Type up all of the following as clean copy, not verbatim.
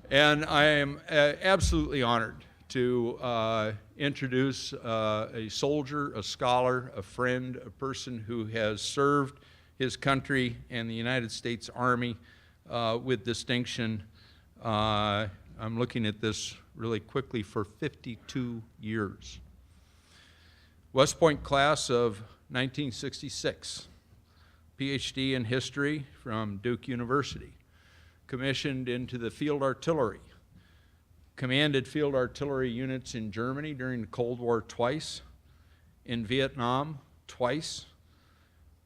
And I am absolutely honored to introduce a soldier, a scholar, a friend, a person who has served his country and the United States Army with distinction. I'm looking at this really quickly, for 52 years. West Point class of 1966, PhD in history from Duke University, commissioned into the field artillery, commanded field artillery units in Germany during the Cold War twice, in Vietnam twice,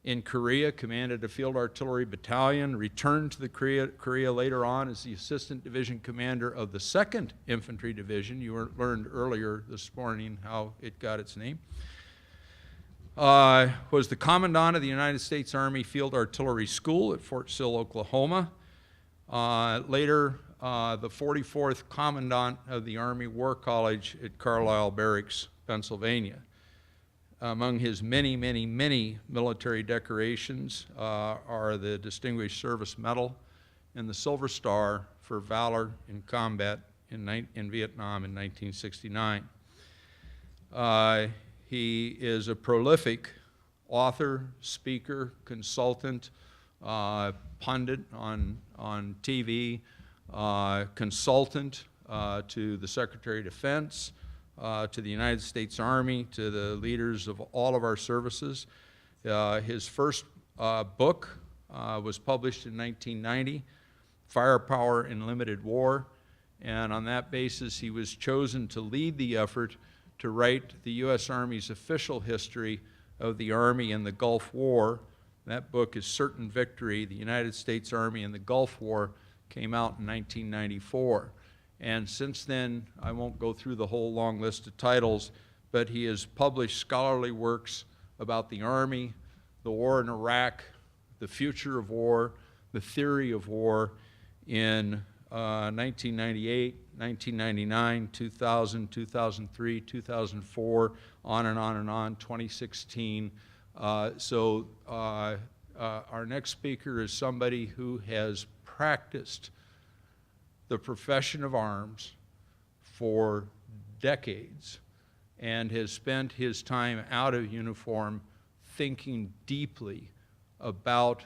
in Korea commanded a field artillery battalion, returned to the Korea later on as the assistant division commander of the 2nd Infantry Division. You learned earlier this morning how it got its name. Was the commandant of the United States Army Field Artillery School at Fort Sill, Oklahoma. Later, the 44th Commandant of the Army War College at Carlisle Barracks, Pennsylvania. Among his many, many, many military decorations are the Distinguished Service Medal and the Silver Star for Valor in Combat in Vietnam in 1969. He is a prolific author, speaker, consultant, pundit on TV, consultant to the Secretary of Defense, to the United States Army, to the leaders of all of our services. His first book was published in 1990, Firepower in Limited War, and on that basis he was chosen to lead the effort to write the U.S. Army's official history of the Army in the Gulf War. That book is Certain Victory, the United States Army in the Gulf War, came out in 1994. And since then, I won't go through the whole long list of titles, but he has published scholarly works about the Army, the war in Iraq, the future of war, the theory of war in 1998, 1999, 2000, 2003, 2004, on and on and on, 2016. Our next speaker is somebody who has practiced the profession of arms for decades and has spent his time out of uniform thinking deeply about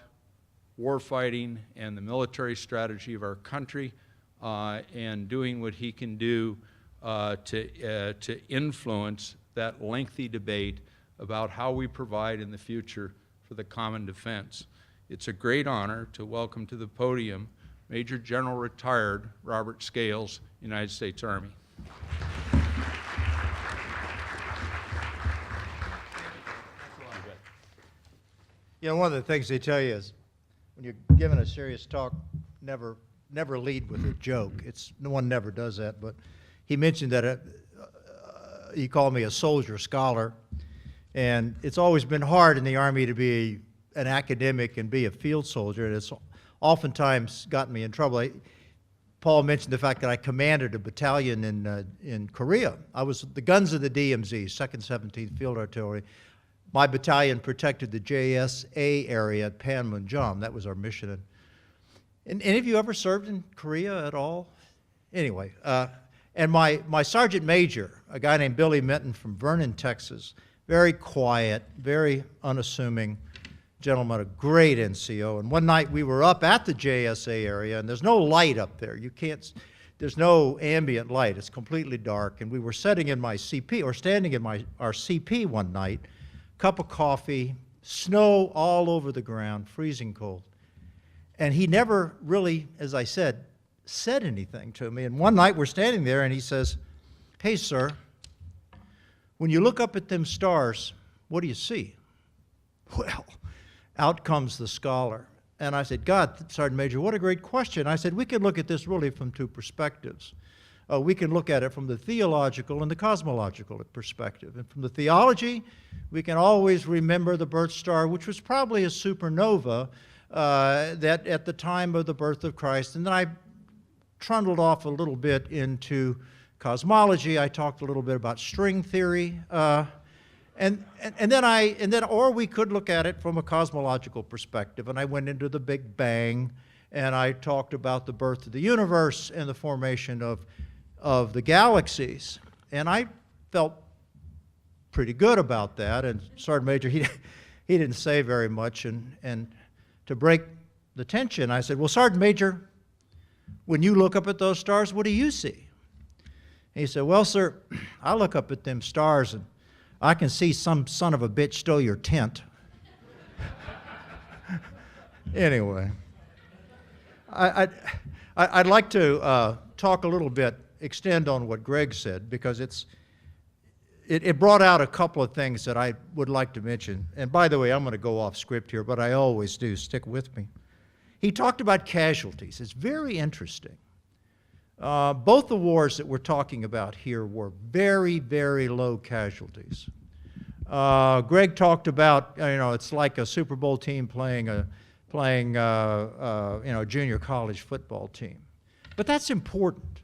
warfighting and the military strategy of our country, and doing what he can do to influence that lengthy debate about how we provide in the future for the common defense. It's a great honor to welcome to the podium Major General Retired Robert Scales, United States Army. You know, one of the things they tell you is when you're giving a serious talk, never lead with a joke. No one never does that, but he mentioned that he called me a soldier scholar, and it's always been hard in the Army to be an academic and be a field soldier, and it's oftentimes gotten me in trouble. Paul mentioned the fact that I commanded a battalion in Korea. I was the guns of the DMZ, 2nd 17th Field Artillery. My battalion protected the JSA area at Panmunjom. That was our mission. And any of you ever served in Korea at all? Anyway, and my sergeant major, a guy named Billy Minton from Vernon, Texas, very quiet, very unassuming gentleman, a great NCO. And one night we were up at the JSA area, and there's no light up there. There's no ambient light. It's completely dark. And we were sitting in my CP, or standing in our CP one night, cup of coffee, snow all over the ground, freezing cold. And he never really, as I said anything to me. And one night we're standing there and he says, "Hey, sir, when you look up at them stars, what do you see?" Well, out comes the scholar. And I said, "God, Sergeant Major, what a great question." I said, "We can look at this really from two perspectives. We can look at it from the theological and the cosmological perspective. And from the theology, we can always remember the birth star, which was probably a supernova that at the time of the birth of Christ." And then I trundled off a little bit into cosmology. I talked a little bit about string theory. Or we could look at it from a cosmological perspective, and I went into the Big Bang and I talked about the birth of the universe and the formation of the galaxies. And I felt pretty good about that, and Sergeant Major, he didn't say very much, and to break the tension, I said, well, Sergeant Major, when you look up at those stars, what do you see? And he said, well, sir, I look up at them stars, and I can see some son of a bitch stole your tent. Anyway, I'd like to talk a little bit, extend on what Greg said, because it brought out a couple of things that I would like to mention. And by the way, I'm going to go off script here, but I always do. Stick with me. He talked about casualties. It's very interesting. Both the wars that we're talking about here were very, very low casualties. Greg talked about, it's like a Super Bowl team playing a junior college football team. But that's important.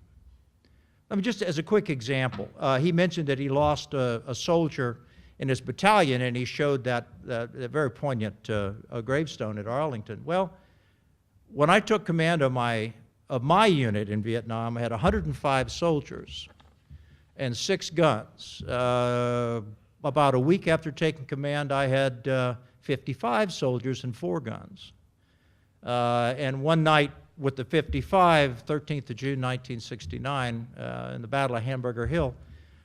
I mean, just as a quick example, he mentioned that he lost a soldier in his battalion, and he showed that very poignant gravestone at Arlington. Well, when I took command of my unit in Vietnam, I had 105 soldiers and 6 guns. About a week after taking command, I had 55 soldiers and 4 guns. And one night with the 55, 13th of June, 1969, in the Battle of Hamburger Hill,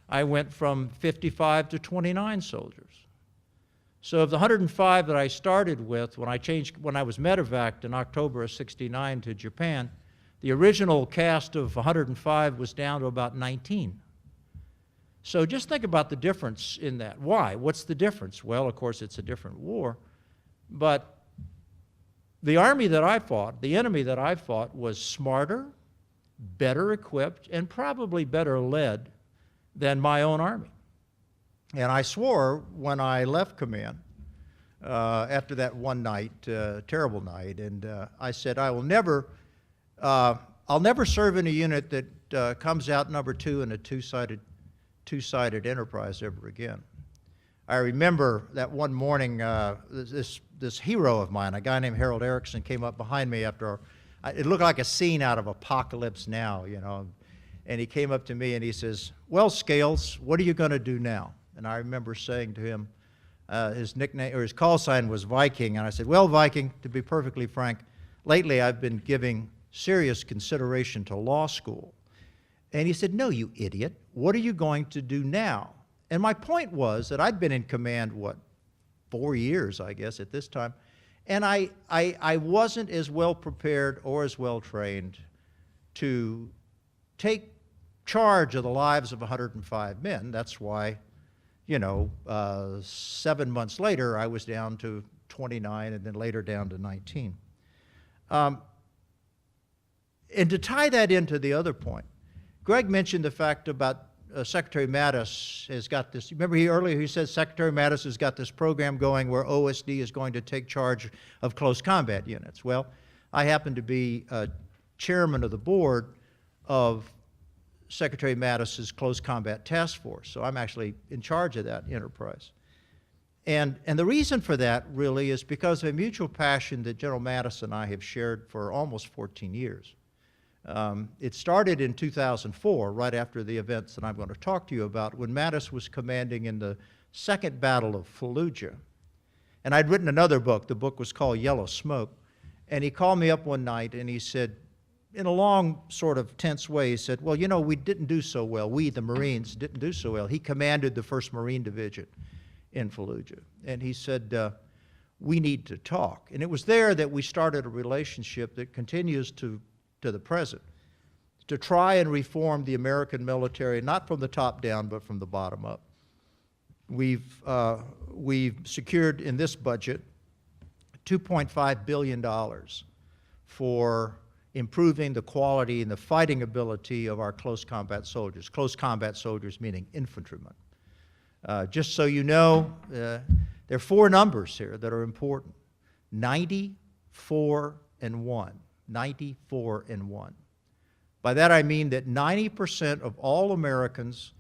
I went from 55 to 29 soldiers. So of the 105 that I started with, when I was medevaced in October of '69 to Japan, the original cast of 105 was down to about 19. So just think about the difference in that. Why? What's the difference? Well, of course, it's a different war, but the army that I fought, the enemy that I fought, was smarter, better equipped, and probably better led than my own army. And I swore when I left command, after that one night, terrible night, and I said, I'll never serve in a unit that comes out number 2 in a two-sided enterprise ever again. I remember that one morning, this hero of mine, a guy named Harold Erickson, came up behind me after, it looked like a scene out of Apocalypse Now, and he came up to me and he says, well, Scales, what are you going to do now? And I remember saying to him, his nickname, or his call sign was Viking, and I said, well, Viking, to be perfectly frank, lately I've been giving serious consideration to law school. And he said, no, you idiot, what are you going to do now? And my point was that I'd been in command, 4 years, I guess, at this time, and I wasn't as well prepared or as well trained to take charge of the lives of 105 men. That's why, 7 months later, I was down to 29 and then later down to 19. And to tie that into the other point, Greg mentioned the fact about Secretary Mattis has got this. Remember earlier he said Secretary Mattis has got this program going where OSD is going to take charge of close combat units. Well, I happen to be chairman of the board of Secretary Mattis's Close Combat Task Force, so I'm actually in charge of that enterprise. And the reason for that really is because of a mutual passion that General Mattis and I have shared for almost 14 years. It started in 2004, right after the events that I'm going to talk to you about, when Mattis was commanding in the Second Battle of Fallujah. And I'd written another book. The book was called Yellow Smoke. And he called me up one night and he said, in a long, sort of tense way, he said, well, we didn't do so well. We, the Marines, didn't do so well. He commanded the 1st Marine Division in Fallujah. And he said, we need to talk. And it was there that we started a relationship that continues to the present, to try and reform the American military, not from the top down, but from the bottom up. We've secured in this budget $2.5 billion for improving the quality and the fighting ability of our close combat soldiers. Close combat soldiers meaning infantrymen. Just so you know, there are 4 numbers here that are important. 94 and 1. 94 and 1. By that I mean that 90% of all Americans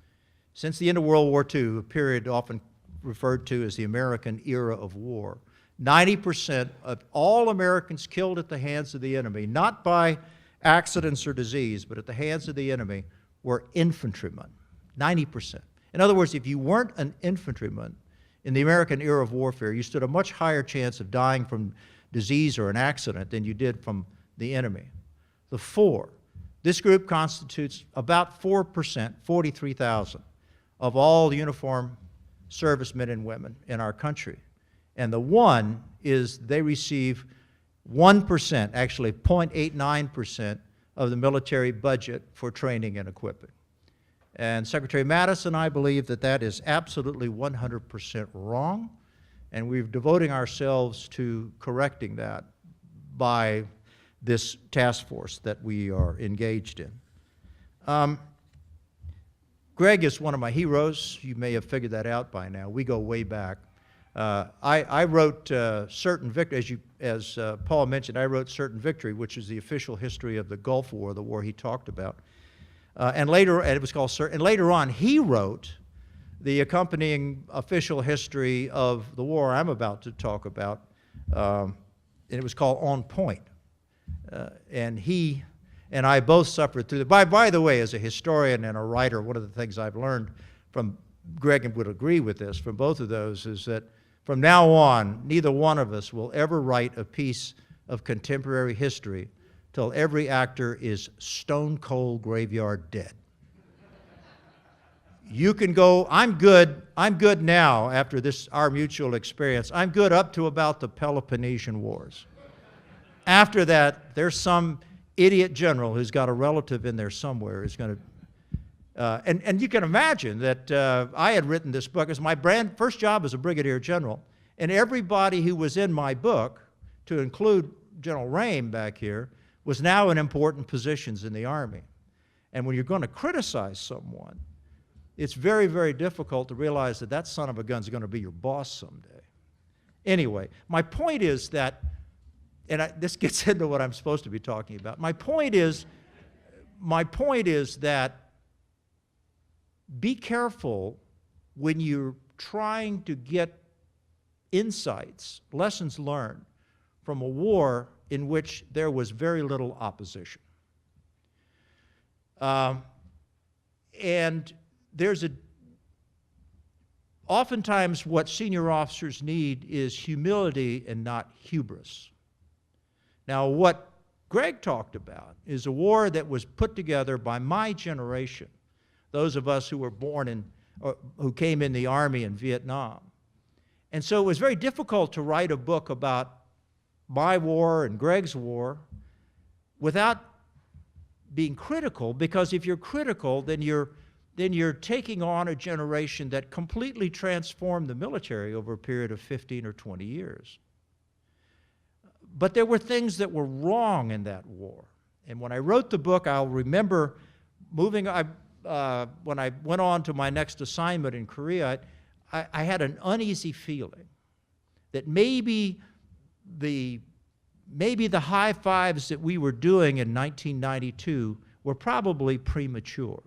since the end of World War II, a period often referred to as the American era of war, 90% of all Americans killed at the hands of the enemy, not by accidents or disease, but at the hands of the enemy, were infantrymen. 90%. In other words, if you weren't an infantryman in the American era of warfare, you stood a much higher chance of dying from disease or an accident than you did from the enemy. The four. This group constitutes about 4%, 43,000, of all uniformed servicemen and women in our country. And the one is they receive 1%, actually 0.89% of the military budget for training and equipping. And Secretary Mattis and I believe that that is absolutely 100% wrong, and we're devoting ourselves to correcting that by this task force that we are engaged in. Greg is one of my heroes. You may have figured that out by now. We go way back. I wrote Certain Victory, as Paul mentioned, I wrote Certain Victory, which is the official history of the Gulf War, the war he talked about. And it was called Certain. And later on, he wrote the accompanying official history of the war I'm about to talk about, and it was called On Point. And he and I both suffered through that. By the way, as a historian and a writer, one of the things I've learned from Greg, and would agree with this, from both of those, is that from now on, neither one of us will ever write a piece of contemporary history till every actor is stone cold graveyard dead. You can go, I'm good now after this, our mutual experience. I'm good up to about the Peloponnesian Wars. After that, there's some idiot general who's got a relative in there somewhere who's going to, and you can imagine that I had written this book as my first job as a brigadier general, and everybody who was in my book, to include General Rame back here, was now in important positions in the Army. And when you're going to criticize someone, it's very, very difficult to realize that that son of a gun is going to be your boss someday. Anyway, my point is that, and this gets into what I'm supposed to be talking about. My point is that be careful when you're trying to get insights, lessons learned from a war in which there was very little opposition. And oftentimes what senior officers need is humility and not hubris. Now, what Greg talked about is a war that was put together by my generation, those of us who were born in, or who came in the Army in Vietnam. And so it was very difficult to write a book about my war and Greg's war without being critical, because if you're critical, then you're taking on a generation that completely transformed the military over a period of 15 or 20 years. But there were things that were wrong in that war. And when I wrote the book, I'll remember when I went on to my next assignment in Korea, I had an uneasy feeling that maybe the high fives that we were doing in 1992 were probably premature.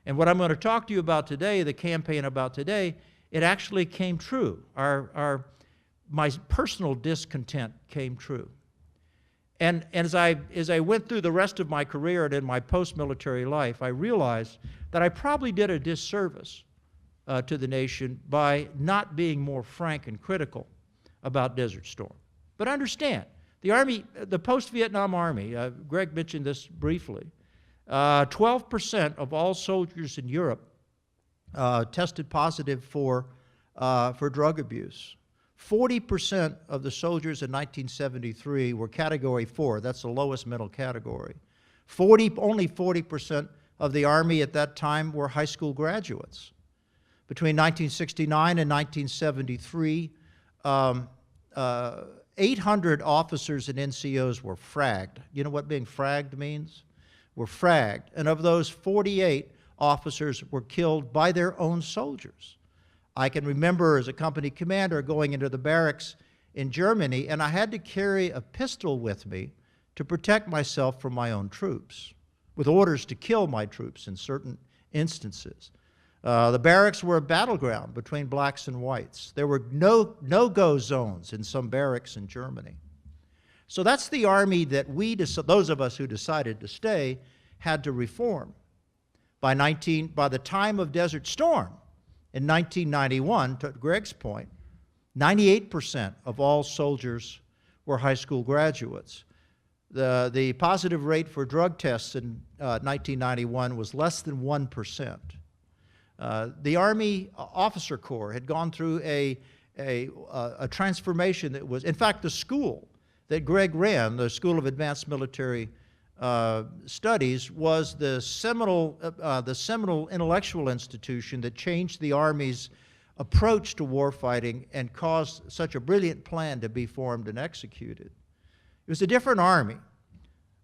And what I'm going to talk to you about today, the campaign about today, it actually came true. My personal discontent came true. And as I went through the rest of my career and in my post-military life, I realized that I probably did a disservice to the nation by not being more frank and critical about Desert Storm. But understand, the Army, the post-Vietnam Army, Greg mentioned this briefly, 12% of all soldiers in Europe tested positive for drug abuse. 40% of the soldiers in 1973 were Category 4. That's the lowest mental category. Only 40% of the Army at that time were high school graduates. Between 1969 and 1973, 800 officers and NCOs were fragged. You know what being fragged means? Were fragged. And of those, 48 officers were killed by their own soldiers. I can remember as a company commander going into the barracks in Germany, and I had to carry a pistol with me to protect myself from my own troops, with orders to kill my troops in certain instances. The barracks were a battleground between blacks and whites. There were no-go zones in some barracks in Germany. So that's the Army that those of us who decided to stay, had to reform. By the time of Desert Storm in 1991, to Greg's point, 98% of all soldiers were high school graduates. The positive rate for drug tests in 1991 was less than 1%. The Army Officer Corps had gone through a transformation that was, in fact, the school that Greg ran, the School of Advanced Military Studies, was the seminal intellectual institution that changed the Army's approach to warfighting and caused such a brilliant plan to be formed and executed. It was a different Army,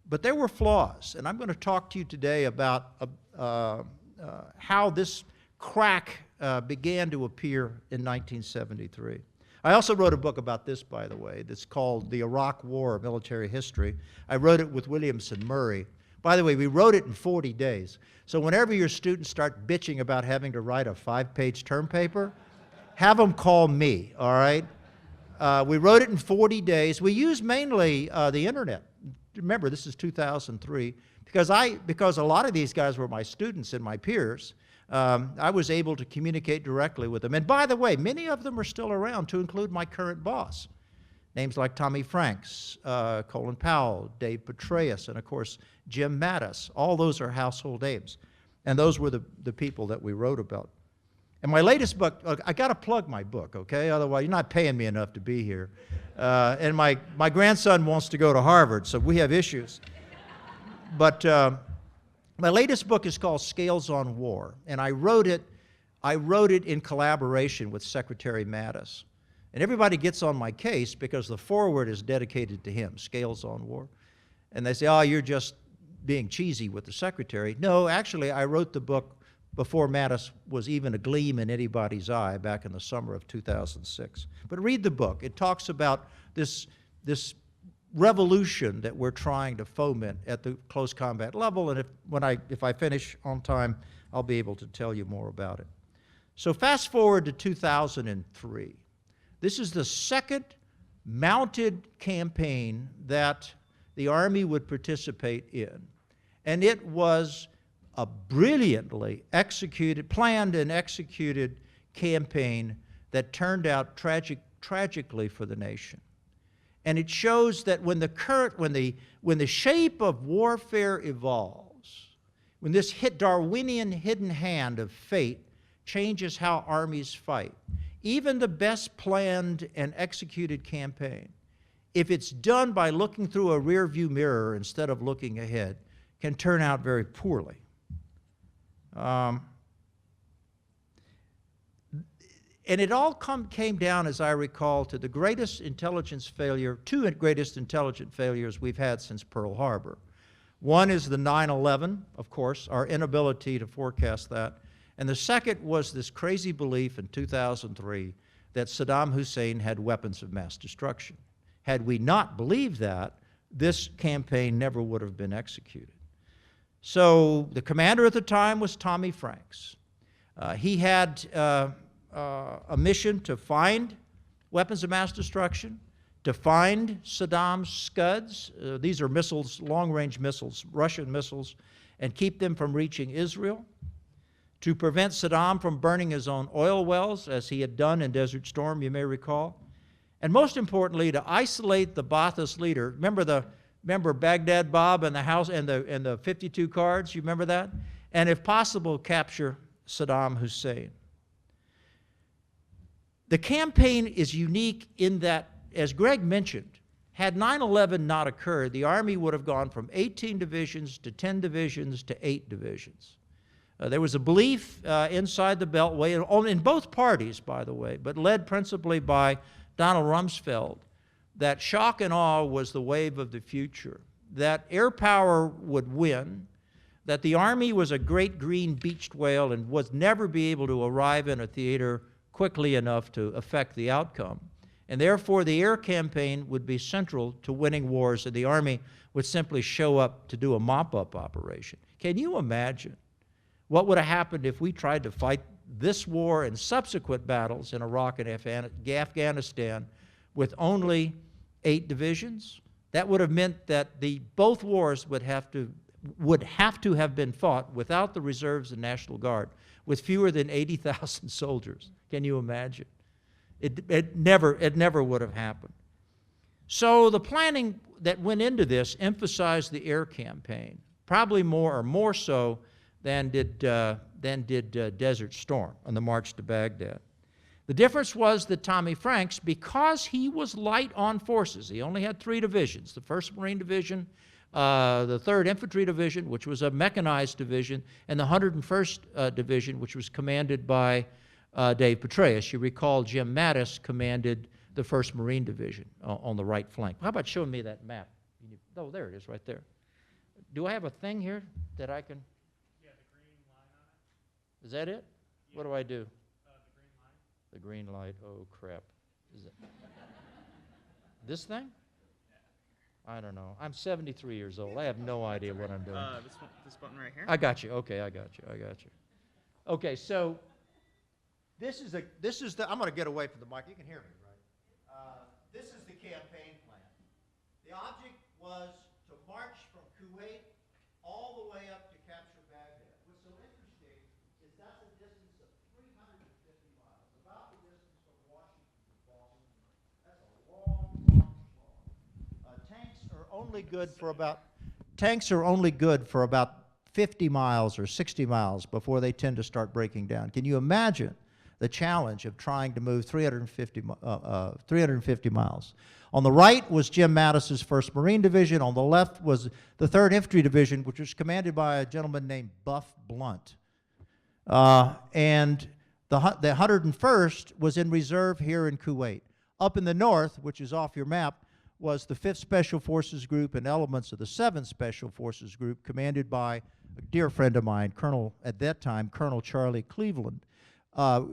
but there were flaws, and I'm going to talk to you today about how this crack began to appear in 1973. I also wrote a book about this, by the way, that's called The Iraq War, Military History. I wrote it with Williamson Murray. By the way, we wrote it in 40 days. So whenever your students start bitching about having to write a 5-page term paper, have them call me, all right? We wrote it in 40 days. We used mainly the internet. Remember, this is 2003. Because a lot of these guys were my students and my peers, I was able to communicate directly with them. And by the way, many of them are still around, to include my current boss. Names like Tommy Franks, Colin Powell, Dave Petraeus, and of course, Jim Mattis. All those are household names. And those were the people that we wrote about. And my latest book, I got to plug my book, okay? Otherwise, you're not paying me enough to be here. And my grandson wants to go to Harvard, so we have issues. But my latest book is called Scales on War, and I wrote it in collaboration with Secretary Mattis. And everybody gets on my case because the foreword is dedicated to him, Scales on War. And they say, oh, you're just being cheesy with the Secretary. No, actually, I wrote the book before Mattis was even a gleam in anybody's eye back in the summer of 2006. But read the book. It talks about this revolution that we're trying to foment at the close combat level, and if I finish on time, I'll be able to tell you more about it. So fast forward to 2003. This is the second mounted campaign that the Army would participate in, and it was a brilliantly planned and executed campaign that turned out tragically for the nation. And it shows that when the shape of warfare evolves, when this Darwinian hidden hand of fate changes how armies fight, even the best planned and executed campaign, if it's done by looking through a rear-view mirror instead of looking ahead, can turn out very poorly. And it all came down, as I recall, to the greatest intelligence failure, two greatest intelligence failures we've had since Pearl Harbor. One is the 9/11, of course, our inability to forecast that. And the second was this crazy belief in 2003 that Saddam Hussein had weapons of mass destruction. Had we not believed that, this campaign never would have been executed. So the commander at the time was Tommy Franks. He had a mission to find weapons of mass destruction, to find Saddam's Scuds. These are missiles, long-range missiles, Russian missiles, and keep them from reaching Israel, to prevent Saddam from burning his own oil wells, as he had done in Desert Storm, you may recall, and most importantly, to isolate the Ba'athist leader. Remember Baghdad Bob and the house and the 52 cards? You remember that? And if possible, capture Saddam Hussein. The campaign is unique in that, as Greg mentioned, had 9/11 not occurred, the Army would have gone from 18 divisions to 10 divisions to 8 divisions. There was a belief inside the Beltway, in both parties, by the way, but led principally by Donald Rumsfeld, that shock and awe was the wave of the future, that air power would win, that the Army was a great green beached whale and would never be able to arrive in a theater quickly enough to affect the outcome. And therefore, the air campaign would be central to winning wars, and the Army would simply show up to do a mop-up operation. Can you imagine What would have happened if we tried to fight this war and subsequent battles in Iraq and Afghanistan with only 8 divisions? That would have meant that both wars would have to have been fought without the reserves and National Guard, with fewer than 80,000 soldiers. Can you imagine? It never would have happened. So the planning that went into this emphasized the air campaign, probably more so than did Desert Storm on the march to Baghdad. The difference was that Tommy Franks, because he was light on forces, he only had 3 divisions, the 1st Marine Division, the 3rd Infantry Division, which was a mechanized division, and the 101st Division, which was commanded by Dave Petraeus. You recall Jim Mattis commanded the 1st Marine Division on the right flank. How about showing me that map? Oh, there it is right there. Do I have a thing here that I can? Yeah, the green line on it. Is that it? Yeah. What do I do? The green line. The green light, oh crap. Is it this thing? I don't know. I'm 73 years old. I have no idea what I'm doing. This button right here. I got you. Okay, I got you. Okay, so this is the, I'm going to get away from the mic. You can hear me, right? This is the campaign plan. The object was to march from Kuwait all the way up to capture Baghdad. What's so interesting is that's a distance of 350 miles, about the distance from Washington to Boston. That's a long. Tanks are only good for about 50 miles or 60 miles before they tend to start breaking down. Can you imagine the challenge of trying to move 350 miles? On the right was Jim Mattis's 1st Marine Division. On the left was the 3rd Infantry Division, which was commanded by a gentleman named Buff Blunt. And the 101st was in reserve here in Kuwait. Up in the north, which is off your map, was the 5th Special Forces Group and elements of the 7th Special Forces Group, commanded by a dear friend of mine, at that time, Colonel Charlie Cleveland.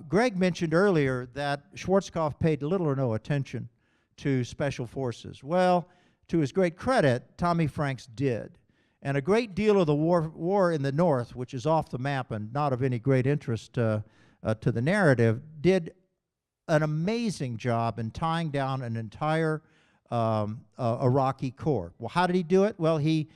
Greg mentioned earlier that Schwarzkopf paid little or no attention to Special Forces. Well, to his great credit, Tommy Franks did. And a great deal of the war in the north, which is off the map and not of any great interest to the narrative, did an amazing job in tying down an entire Iraqi corps. Well, how did he do it? Well, a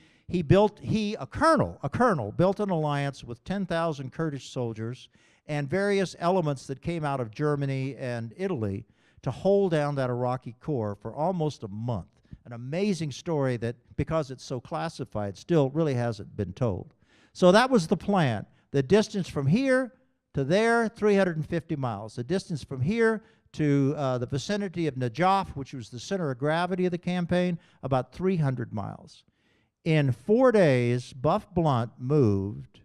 colonel built an alliance with 10,000 Kurdish soldiers and various elements that came out of Germany and Italy to hold down that Iraqi corps for almost a month. An amazing story that, because it's so classified, still really hasn't been told. So that was the plan. The distance from here to there, 350 miles. The distance from here to the vicinity of Najaf, which was the center of gravity of the campaign, about 300 miles. In 4 days, Buff Blunt moved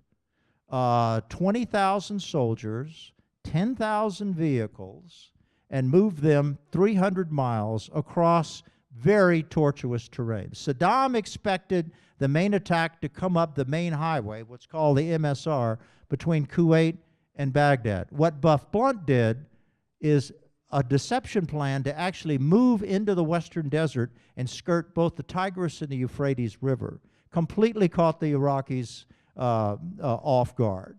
20,000 soldiers, 10,000 vehicles, and moved them 300 miles across very tortuous terrain. Saddam expected the main attack to come up the main highway, what's called the MSR, between Kuwait and Baghdad. What Buff Blunt did is a deception plan to actually move into the western desert and skirt both the Tigris and the Euphrates River. Completely caught the Iraqis off guard.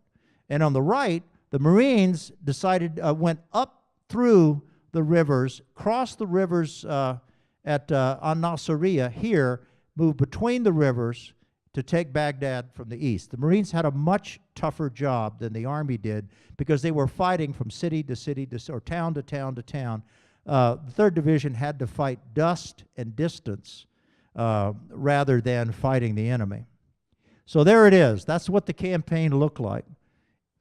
And on the right, the Marines went up through the rivers, crossed the rivers at An-Nasiriyah here, moved between the rivers to take Baghdad from the east. The Marines had a much tougher job than the Army did because they were fighting from city to city or town to town to town. The 3rd Division had to fight dust and distance rather than fighting the enemy. So there it is. That's what the campaign looked like.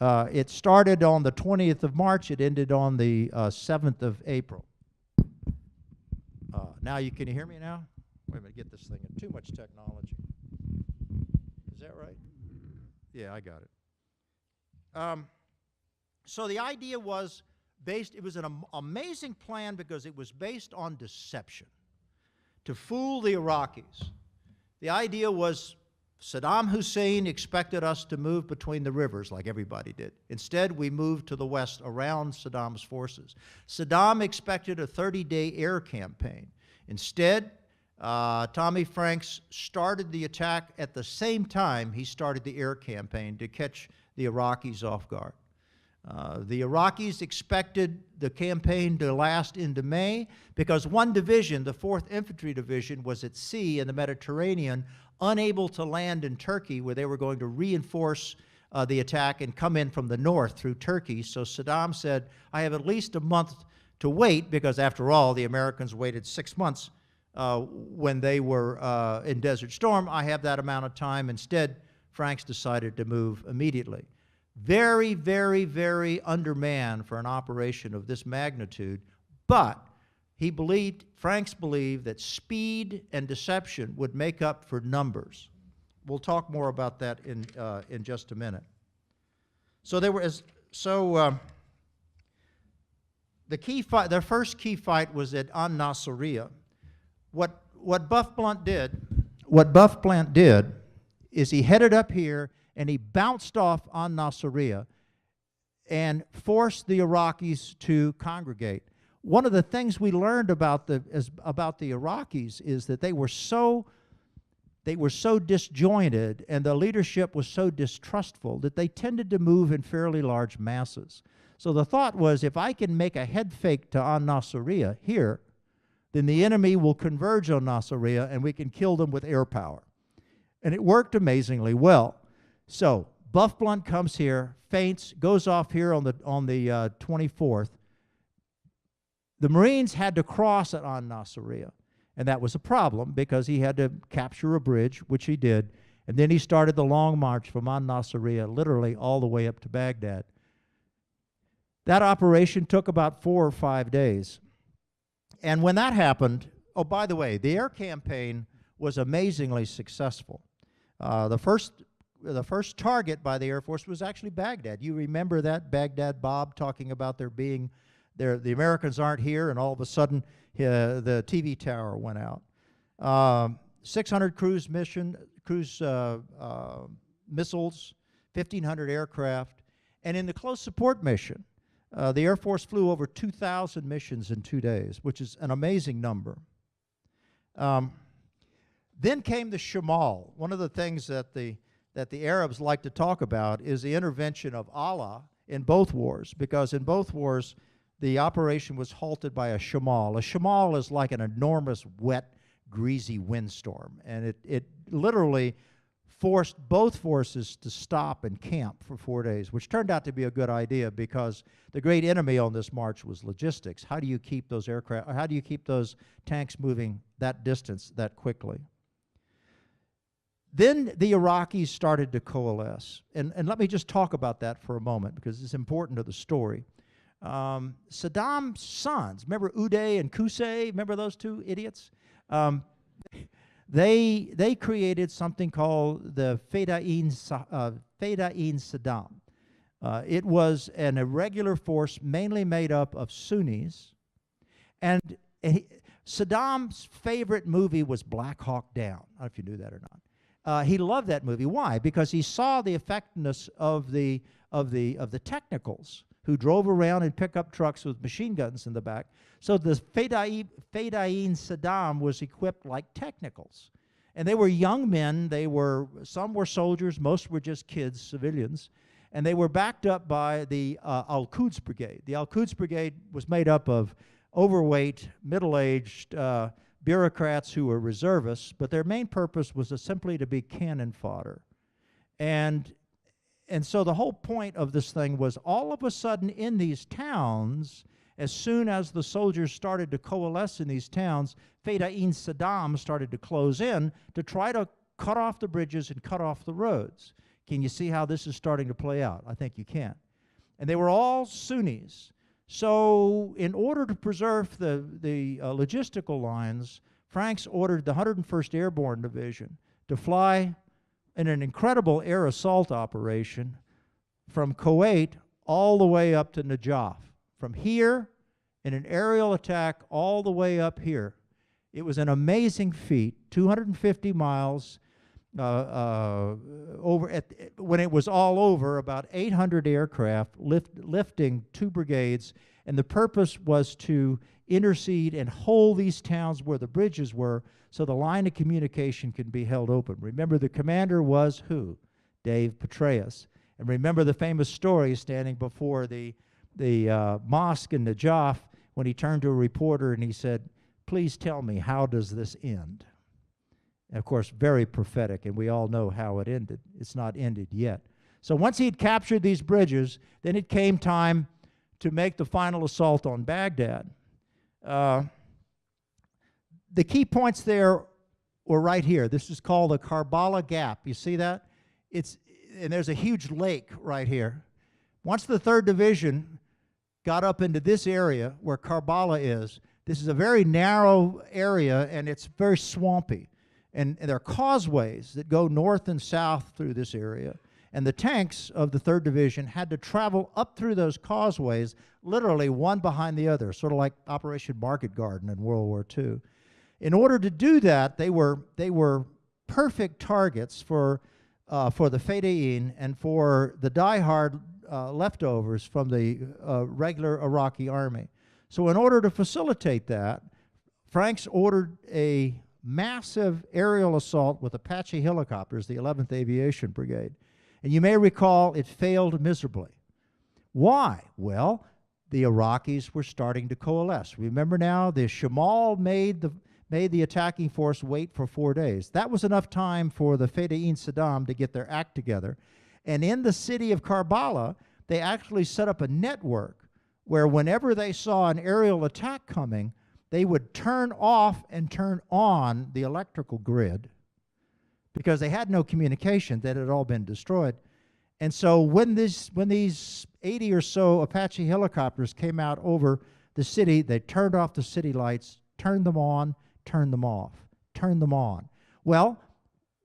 It started on the 20th of March. It ended on the 7th of April. Now can you hear me now? Wait a minute, get this thing in. Too much technology. Is that right? Yeah, I got it. So the idea was it was an amazing plan because it was based on deception to fool the Iraqis. The idea was Saddam Hussein expected us to move between the rivers like everybody did. Instead, we moved to the west around Saddam's forces. Saddam expected a 30-day air campaign. Instead, Tommy Franks started the attack at the same time he started the air campaign to catch the Iraqis off guard. The Iraqis expected the campaign to last into May because one division, the 4th Infantry Division, was at sea in the Mediterranean, unable to land in Turkey, where they were going to reinforce the attack and come in from the north through Turkey. So Saddam said, I have at least a month to wait, because after all, the Americans waited 6 months when they were in Desert Storm. I have that amount of time. Instead, Franks decided to move immediately. Very, very, very undermanned for an operation of this magnitude, but Franks believed that speed and deception would make up for numbers. We'll talk more about that in just a minute. So there was, the key fight, their first key fight was at An Nasiriyah. What Buff Blunt did is he headed up here and he bounced off An Nasiriyah and forced the Iraqis to congregate. One of the things we learned about the Iraqis is that they were so disjointed and the leadership was so distrustful that they tended to move in fairly large masses. So the thought was, if I can make a head fake to An Nasiriyah here, then the enemy will converge on Nasiriyah and we can kill them with air power. And it worked amazingly well. So Buff Blunt comes here, feints, goes off here on the 24th. The Marines had to cross at An Nasiriyah, and that was a problem because he had to capture a bridge, which he did, and then he started the long march from An Nasiriyah literally all the way up to Baghdad. That operation took about 4 or 5 days. And when that happened, oh, by the way, the air campaign was amazingly successful. The first target by the Air Force was actually Baghdad. You remember that, Baghdad Bob talking about the Americans aren't here, and all of a sudden the TV tower went out. 600 cruise missiles, 1,500 aircraft, and in the close support mission, the Air Force flew over 2,000 missions in 2 days, which is an amazing number. Then came the Shamal. One of the things that the Arabs like to talk about is the intervention of Allah in both wars, because in both wars, the operation was halted by a Shamal. A Shamal is like an enormous, wet, greasy windstorm, and it literally forced both forces to stop and camp for 4 days, which turned out to be a good idea because the great enemy on this march was logistics. How do you keep those aircraft, or how do you keep those tanks moving that distance that quickly? Then the Iraqis started to coalesce, and let me just talk about that for a moment because it's important to the story. Saddam's sons, remember Uday and Qusay, remember those two idiots? They created something called the Feda'in Saddam. It was an irregular force mainly made up of Sunnis, and Saddam's favorite movie was Black Hawk Down. I don't know if you knew that or not. He loved that movie. Why? Because he saw the effectiveness of the technicals who drove around in pickup trucks with machine guns in the back. So the Feda'in Saddam was equipped like technicals. And they were young men. Some were soldiers, most were just kids, civilians. And they were backed up by the Al-Quds Brigade. The Al-Quds Brigade was made up of overweight, middle-aged bureaucrats who were reservists, but their main purpose was simply to be cannon fodder. And so the whole point of this thing was all of a sudden in these towns, as soon as the soldiers started to coalesce in these towns, Feda'in Saddam started to close in to try to cut off the bridges and cut off the roads. Can you see how this is starting to play out? I think you can. And they were all Sunnis. So in order to preserve the logistical lines, Franks ordered the 101st Airborne Division to fly in an incredible air assault operation from Kuwait all the way up to Najaf. From here, in an aerial attack all the way up here. It was an amazing feat, 250 miles. when it was all over, about 800 aircraft lifting 2 brigades, and the purpose was to intercede and hold these towns where the bridges were so the line of communication could be held open. Remember, the commander was who? Dave Petraeus. And remember the famous story standing before the mosque in Najaf when he turned to a reporter and he said, "Please tell me, how does this end?" And of course, very prophetic, and we all know how it ended. It's not ended yet. So once he'd captured these bridges, then it came time to make the final assault on Baghdad. The key points there were right here. This is called the Karbala Gap. You see that? And there's a huge lake right here. Once the 3rd Division got up into this area where Karbala is, this is a very narrow area, and it's very swampy. And there are causeways that go north and south through this area. And the tanks of the 3rd Division had to travel up through those causeways, literally one behind the other, sort of like Operation Market Garden in World War II. In order to do that, they were perfect targets for the Fedayeen and for the die-hard leftovers from the regular Iraqi army. So in order to facilitate that, Franks ordered a massive aerial assault with Apache helicopters, the 11th Aviation Brigade. And you may recall it failed miserably. Why? Well, the Iraqis were starting to coalesce. Remember now, the Shamal made the attacking force wait for 4 days. That was enough time for the Fedayeen Saddam to get their act together. And in the city of Karbala, they actually set up a network where whenever they saw an aerial attack coming, they would turn off and turn on the electrical grid because they had no communication. That had all been destroyed. And so when these 80 or so Apache helicopters came out over the city, they turned off the city lights, turned them on, turned them off, turned them on. Well,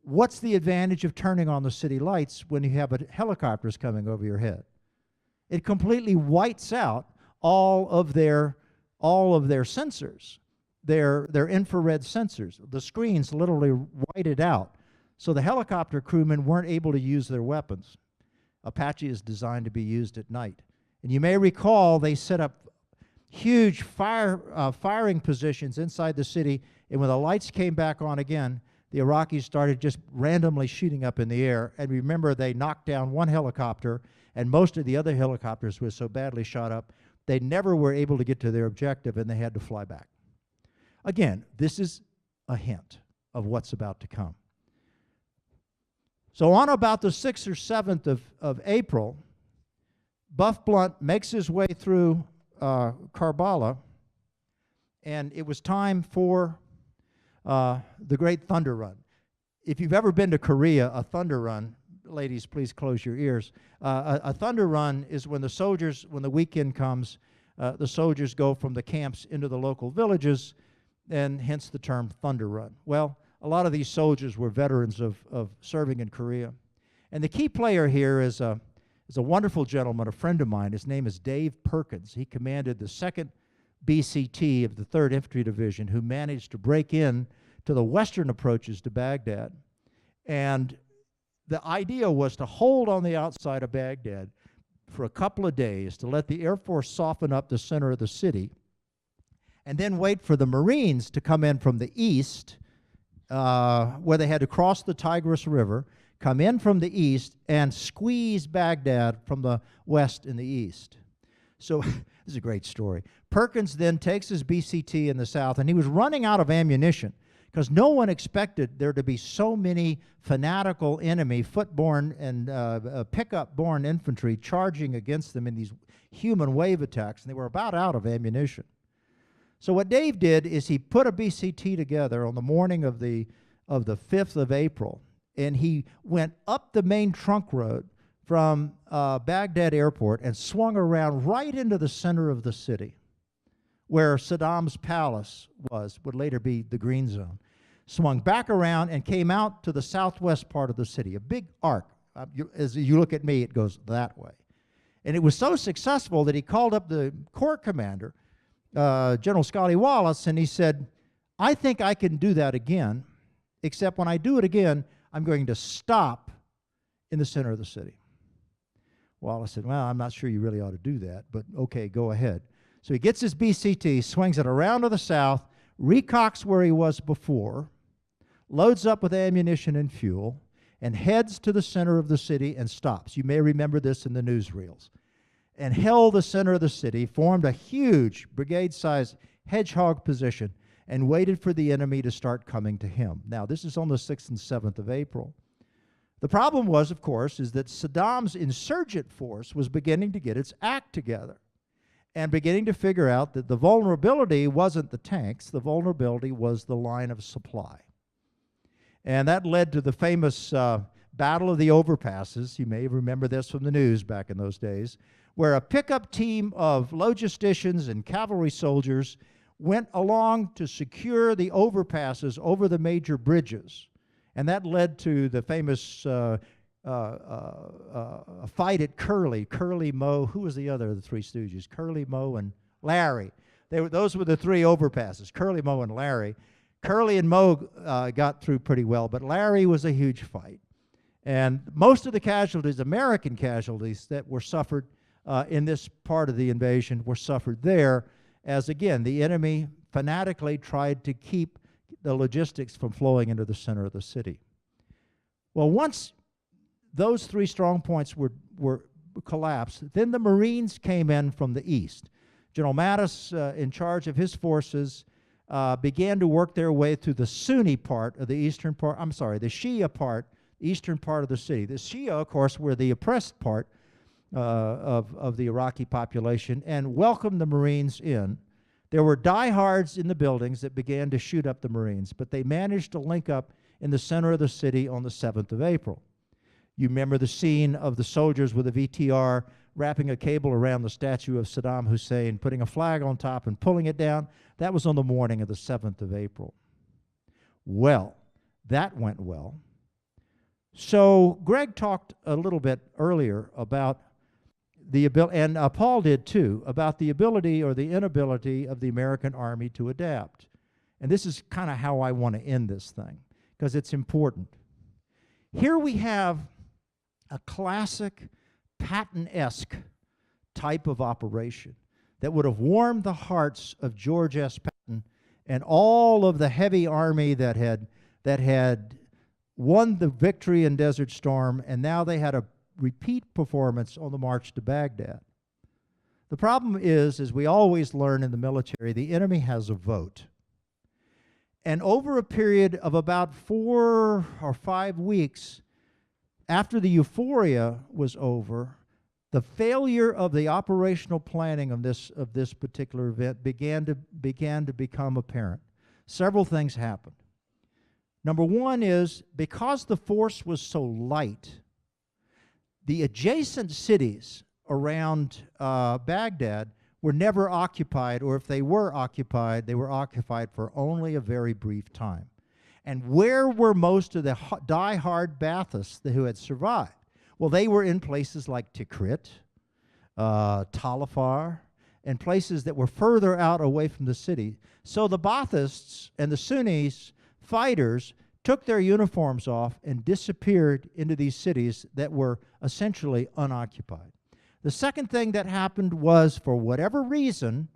what's the advantage of turning on the city lights when you have helicopters coming over your head? It completely whites out all of their sensors, their infrared sensors. The screens literally whited out. So the helicopter crewmen weren't able to use their weapons. Apache is designed to be used at night. And you may recall they set up huge firing positions inside the city, and when the lights came back on again, the Iraqis started just randomly shooting up in the air. And remember, they knocked down one helicopter, and most of the other helicopters were so badly shot up, they never were able to get to their objective, and they had to fly back. Again, this is a hint of what's about to come. So on about the 6th or 7th of April, Buff Blunt makes his way through Karbala, and it was time for the Great Thunder Run. If you've ever been to Korea, a Thunder Run, ladies, please close your ears. A Thunder Run is when the soldiers, when the weekend comes, the soldiers go from the camps into the local villages, and hence the term Thunder Run. Well, a lot of these soldiers were veterans of serving in Korea. And the key player here is a wonderful gentleman, a friend of mine. His name is Dave Perkins. He commanded the 2nd BCT of the 3rd Infantry Division, who managed to break in to the western approaches to Baghdad. And the idea was to hold on the outside of Baghdad for a couple of days to let the Air Force soften up the center of the city, and then wait for the Marines to come in from the east, where they had to cross the Tigris River, come in from the east, and squeeze Baghdad from the west and the east. So this is a great story. Perkins then takes his BCT in the south, and he was running out of ammunition because no one expected there to be so many fanatical enemy, footborne and pickup-borne infantry charging against them in these human wave attacks, and they were about out of ammunition. So what Dave did is he put a BCT together on the morning of the 5th of April, and he went up the main trunk road from Baghdad Airport and swung around right into the center of the city, where Saddam's palace would later be the Green Zone. Swung back around and came out to the southwest part of the city, a big arc. As you look at me, it goes that way. And it was so successful that he called up the Corps commander, General Scotty Wallace, and he said, "I think I can do that again, except when I do it again, I'm going to stop in the center of the city. Wallace said, well, I'm not sure you really ought to do that, but okay, go ahead. So he gets his BCT, swings it around to the south, recocks where he was before, loads up with ammunition and fuel, and heads to the center of the city and stops. You may remember this in the newsreels. And held the center of the city, formed a huge brigade-sized hedgehog position, and waited for the enemy to start coming to him. Now, this is on the 6th and 7th of April. The problem was, of course, is that Saddam's insurgent force was beginning to get its act together and beginning to figure out that the vulnerability wasn't the tanks, the vulnerability was the line of supply. And that led to the famous Battle of the Overpasses. You may remember this from the news back in those days, where a pickup team of logisticians and cavalry soldiers went along to secure the overpasses over the major bridges. And that led to the famous fight at Curly. Curly, Moe, who was the other of the Three Stooges? Curly, Moe, and Larry. Those were the three overpasses, Curly, Moe, and Larry. Curly and Moe got through pretty well, but Larry was a huge fight. And most of the casualties, American casualties that were suffered in this part of the invasion were suffered there, as again, the enemy fanatically tried to keep the logistics from flowing into the center of the city. Well, once those three strong points were collapsed, then the Marines came in from the east. General Mattis, in charge of his forces, began to work their way through the Sunni part of the eastern part, I'm sorry, the Shia part, eastern part of the city. The Shia, of course, were the oppressed part of the Iraqi population, and welcomed the Marines in. There were diehards in the buildings that began to shoot up the Marines, but they managed to link up in the center of the city on the 7th of April. You remember the scene of the soldiers with a VTR wrapping a cable around the statue of Saddam Hussein, putting a flag on top and pulling it down. That was on the morning of the 7th of April. Well, that went well. So Greg talked a little bit earlier about the ability, and Paul did too, about the ability or the inability of the American Army to adapt. And this is kind of how I want to end this thing, because it's important. Here we have a classic Patton-esque type of operation that would have warmed the hearts of George S. Patton and all of the heavy army that had won the victory in Desert Storm, and now they had a repeat performance on the march to Baghdad. The problem is, as we always learn in the military, the enemy has a vote. And over a period of about 4 or 5 weeks after the euphoria was over, the failure of the operational planning of this particular event began to become apparent. Several things happened. Number one is, because the force was so light, the adjacent cities around Baghdad were never occupied, or if they were occupied for only a very brief time. And where were most of the die-hard Baathists who had survived? Well, they were in places like Tikrit, Talafar, and places that were further out away from the city. So the Baathists and the Sunnis fighters took their uniforms off and disappeared into these cities that were essentially unoccupied. The second thing that happened was, for whatever reason,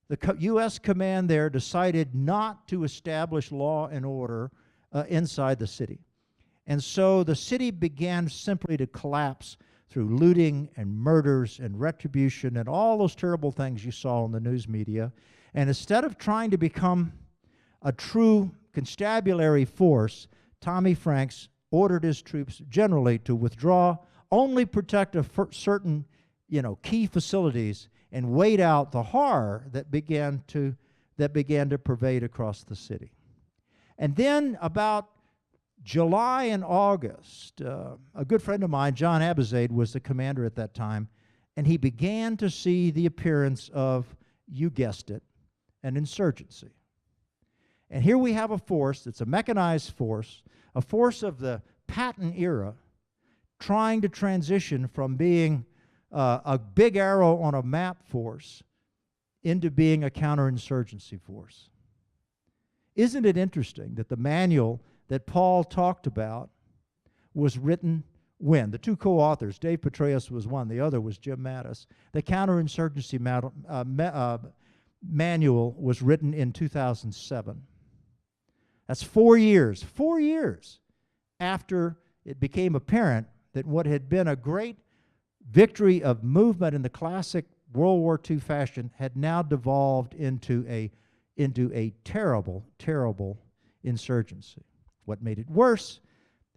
the U.S. command there decided not to establish law and order inside the city. And so the city began simply to collapse through looting and murders and retribution and all those terrible things you saw in the news media. And instead of trying to become a true constabulary force, Tommy Franks ordered his troops generally to withdraw, only protect certain, key facilities, and wait out the horror that began to pervade across the city. And then about July and August, a good friend of mine, John Abizaid, was the commander at that time, and he began to see the appearance of, you guessed it, an insurgency. And here we have a force that's a mechanized force, a force of the Patton era, trying to transition from being a big arrow on a map force into being a counterinsurgency force. Isn't it interesting that the manual that Paul talked about was written when? The two co-authors, Dave Petraeus was one, the other was Jim Mattis. The Counterinsurgency Manual was written in 2007. That's 4 years after it became apparent that what had been a great victory of movement in the classic World War II fashion had now devolved into a terrible, terrible insurgency. What made it worse,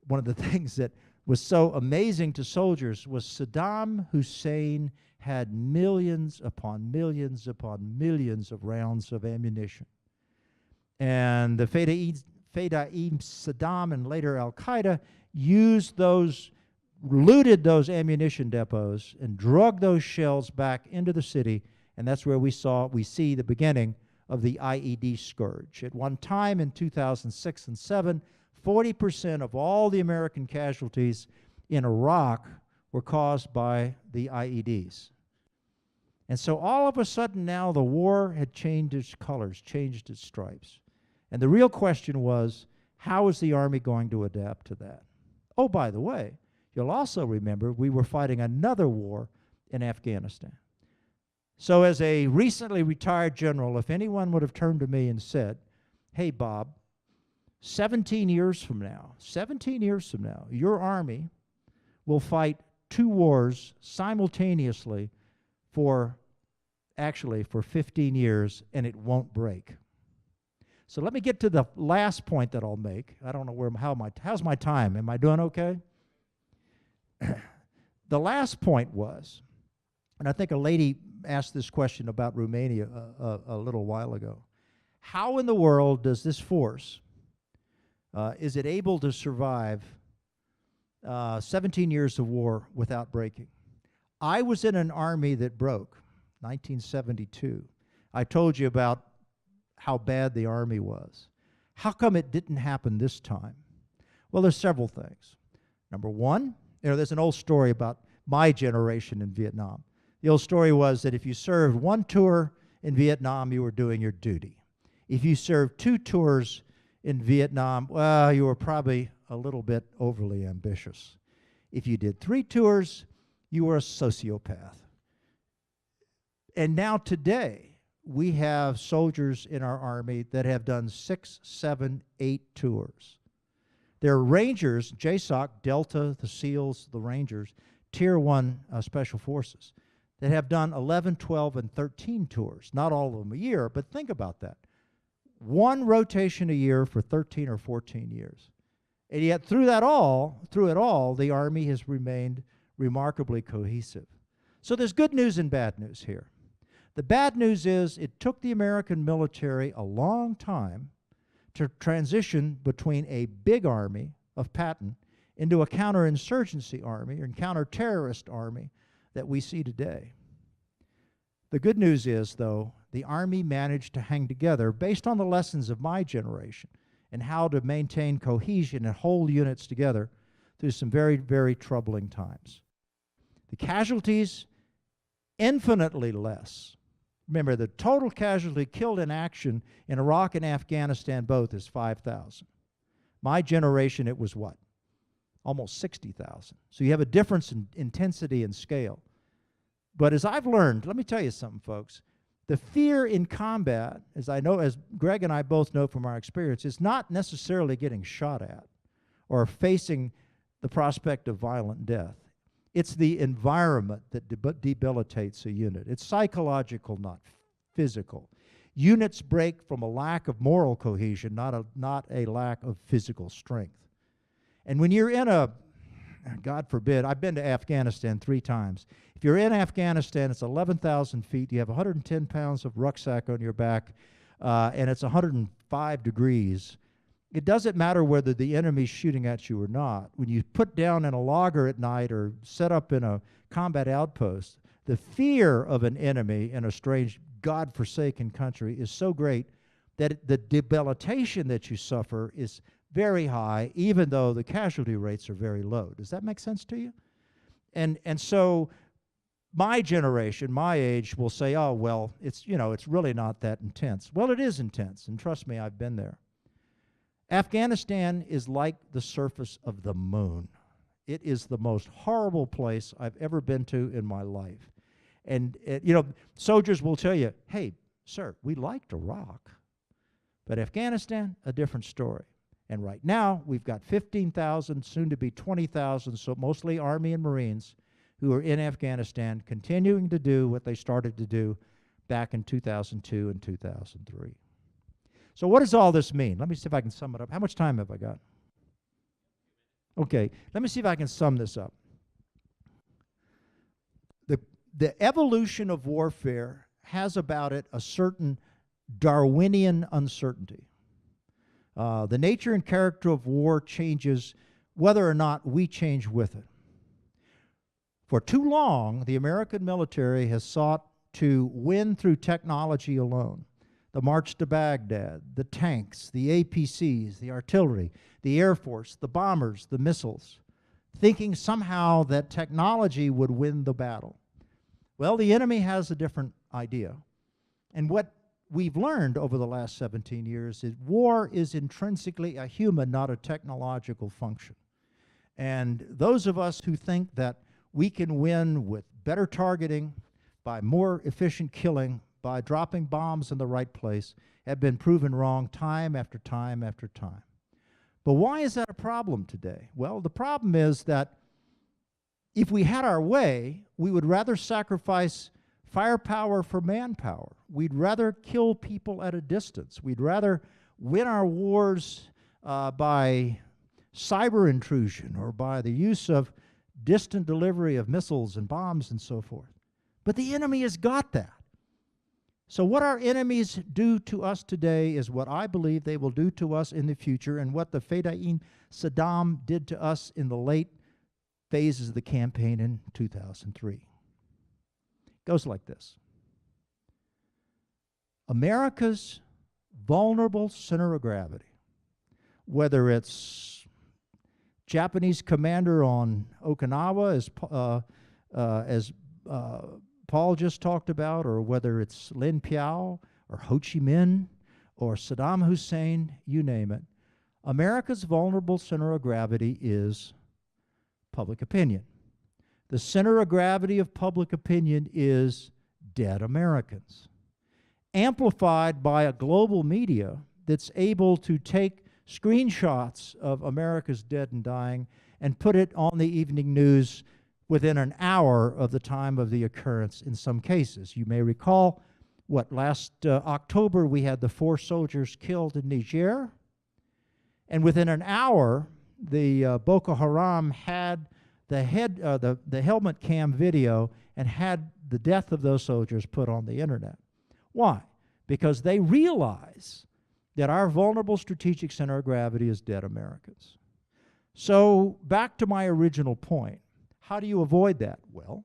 one of the things that was so amazing to soldiers was Saddam Hussein had millions upon millions upon millions of rounds of ammunition. And the Fedayeen Saddam and later Al-Qaeda used those, looted those ammunition depots and drug those shells back into the city, and that's where we see the beginning of the IED scourge. At one time in 2006 and 7, 40% of all the American casualties in Iraq were caused by the IEDs. And so all of a sudden now the war had changed its colors, changed its stripes. And the real question was, how is the Army going to adapt to that? Oh, by the way, you'll also remember we were fighting another war in Afghanistan. So as a recently retired general, if anyone would have turned to me and said, hey, Bob, 17 years from now, your Army will fight 2 wars simultaneously for 15 years, and it won't break. So let me get to the last point that I'll make. I don't know how's my time? Am I doing okay? The last point was, and I think a lady asked this question about Romania a little while ago. How in the world does this force, is it able to survive 17 years of war without breaking? I was in an army that broke, 1972. I told you about how bad the Army was. How come it didn't happen this time? Well, there's several things. Number one, there's an old story about my generation in Vietnam. The old story was that if you served 1 tour in Vietnam, you were doing your duty. If you served 2 tours in Vietnam, well, you were probably a little bit overly ambitious. If you did 3 tours, you were a sociopath. And now today, we have soldiers in our Army that have done 6, 7, 8 tours. They're Rangers, JSOC, Delta, the SEALs, the Rangers, Tier 1 Special Forces, that have done 11, 12, and 13 tours. Not all of them a year, but think about that. 1 rotation a year for 13 or 14 years. And yet through it all, the Army has remained remarkably cohesive. So there's good news and bad news here. The bad news is it took the American military a long time to transition between a big army of Patton into a counterinsurgency army or counter-terrorist army that we see today. The good news is, though, the Army managed to hang together based on the lessons of my generation and how to maintain cohesion and hold units together through some very, very troubling times. The casualties, infinitely less. Remember, the total casualty killed in action in Iraq and Afghanistan both is 5,000. My generation, it was what? Almost 60,000. So you have a difference in intensity and scale. But as I've learned, let me tell you something, folks. The fear in combat, as Greg and I both know from our experience, is not necessarily getting shot at or facing the prospect of violent death. It's the environment that debilitates a unit. It's psychological, not physical. Units break from a lack of moral cohesion, not a lack of physical strength. And when you're in God forbid, I've been to Afghanistan 3 times. If you're in Afghanistan, it's 11,000 feet. You have 110 pounds of rucksack on your back, and it's 105 degrees. It doesn't matter whether the enemy's shooting at you or not. When you put down in a logger at night or set up in a combat outpost, the fear of an enemy in a strange, God-forsaken country is so great that the debilitation that you suffer is very high, even though the casualty rates are very low. Does that make sense to you? And so my generation, my age, will say, oh, well, it's really not that intense. Well, it is intense, and trust me, I've been there. Afghanistan is like the surface of the moon. It is the most horrible place I've ever been to in my life. And, you know, soldiers will tell you, hey, sir, we liked Iraq. But Afghanistan, a different story. And right now, we've got 15,000, soon to be 20,000, so mostly Army and Marines, who are in Afghanistan, continuing to do what they started to do back in 2002 and 2003. So what does all this mean? Let me see if I can sum it up. How much time have I got? Okay, let me see if I can sum this up. The evolution of warfare has about it a certain Darwinian uncertainty. The nature and character of war changes whether or not we change with it. For too long, the American military has sought to win through technology alone. The march to Baghdad, the tanks, the APCs, the artillery, the Air Force, the bombers, the missiles, thinking somehow that technology would win the battle. Well, the enemy has a different idea. And what we've learned over the last 17 years is war is intrinsically a human, not a technological function. And those of us who think that we can win with better targeting, by more efficient killing, by dropping bombs in the right place, have been proven wrong time after time after time. But why is that a problem today? Well, the problem is that if we had our way, we would rather sacrifice firepower for manpower. We'd rather kill people at a distance. We'd rather win our wars by cyber intrusion or by the use of distant delivery of missiles and bombs and so forth. But the enemy has got that. So what our enemies do to us today is what I believe they will do to us in the future, and what the Fedayeen Saddam did to us in the late phases of the campaign in 2003. It goes like this. America's vulnerable center of gravity, whether it's Japanese commander on Okinawa, as Paul just talked about, or whether it's Lin Piao or Ho Chi Minh or Saddam Hussein, you name it, America's vulnerable center of gravity is public opinion. The center of gravity of public opinion is dead Americans, amplified by a global media that's able to take screenshots of America's dead and dying and put it on the evening news within an hour of the time of the occurrence in some cases. You may recall, last October we had the 4 soldiers killed in Niger, and within an hour the Boko Haram had the helmet cam video and had the death of those soldiers put on the internet. Why? Because they realize that our vulnerable strategic center of gravity is dead Americans. So back to my original point. How do you avoid that? Well,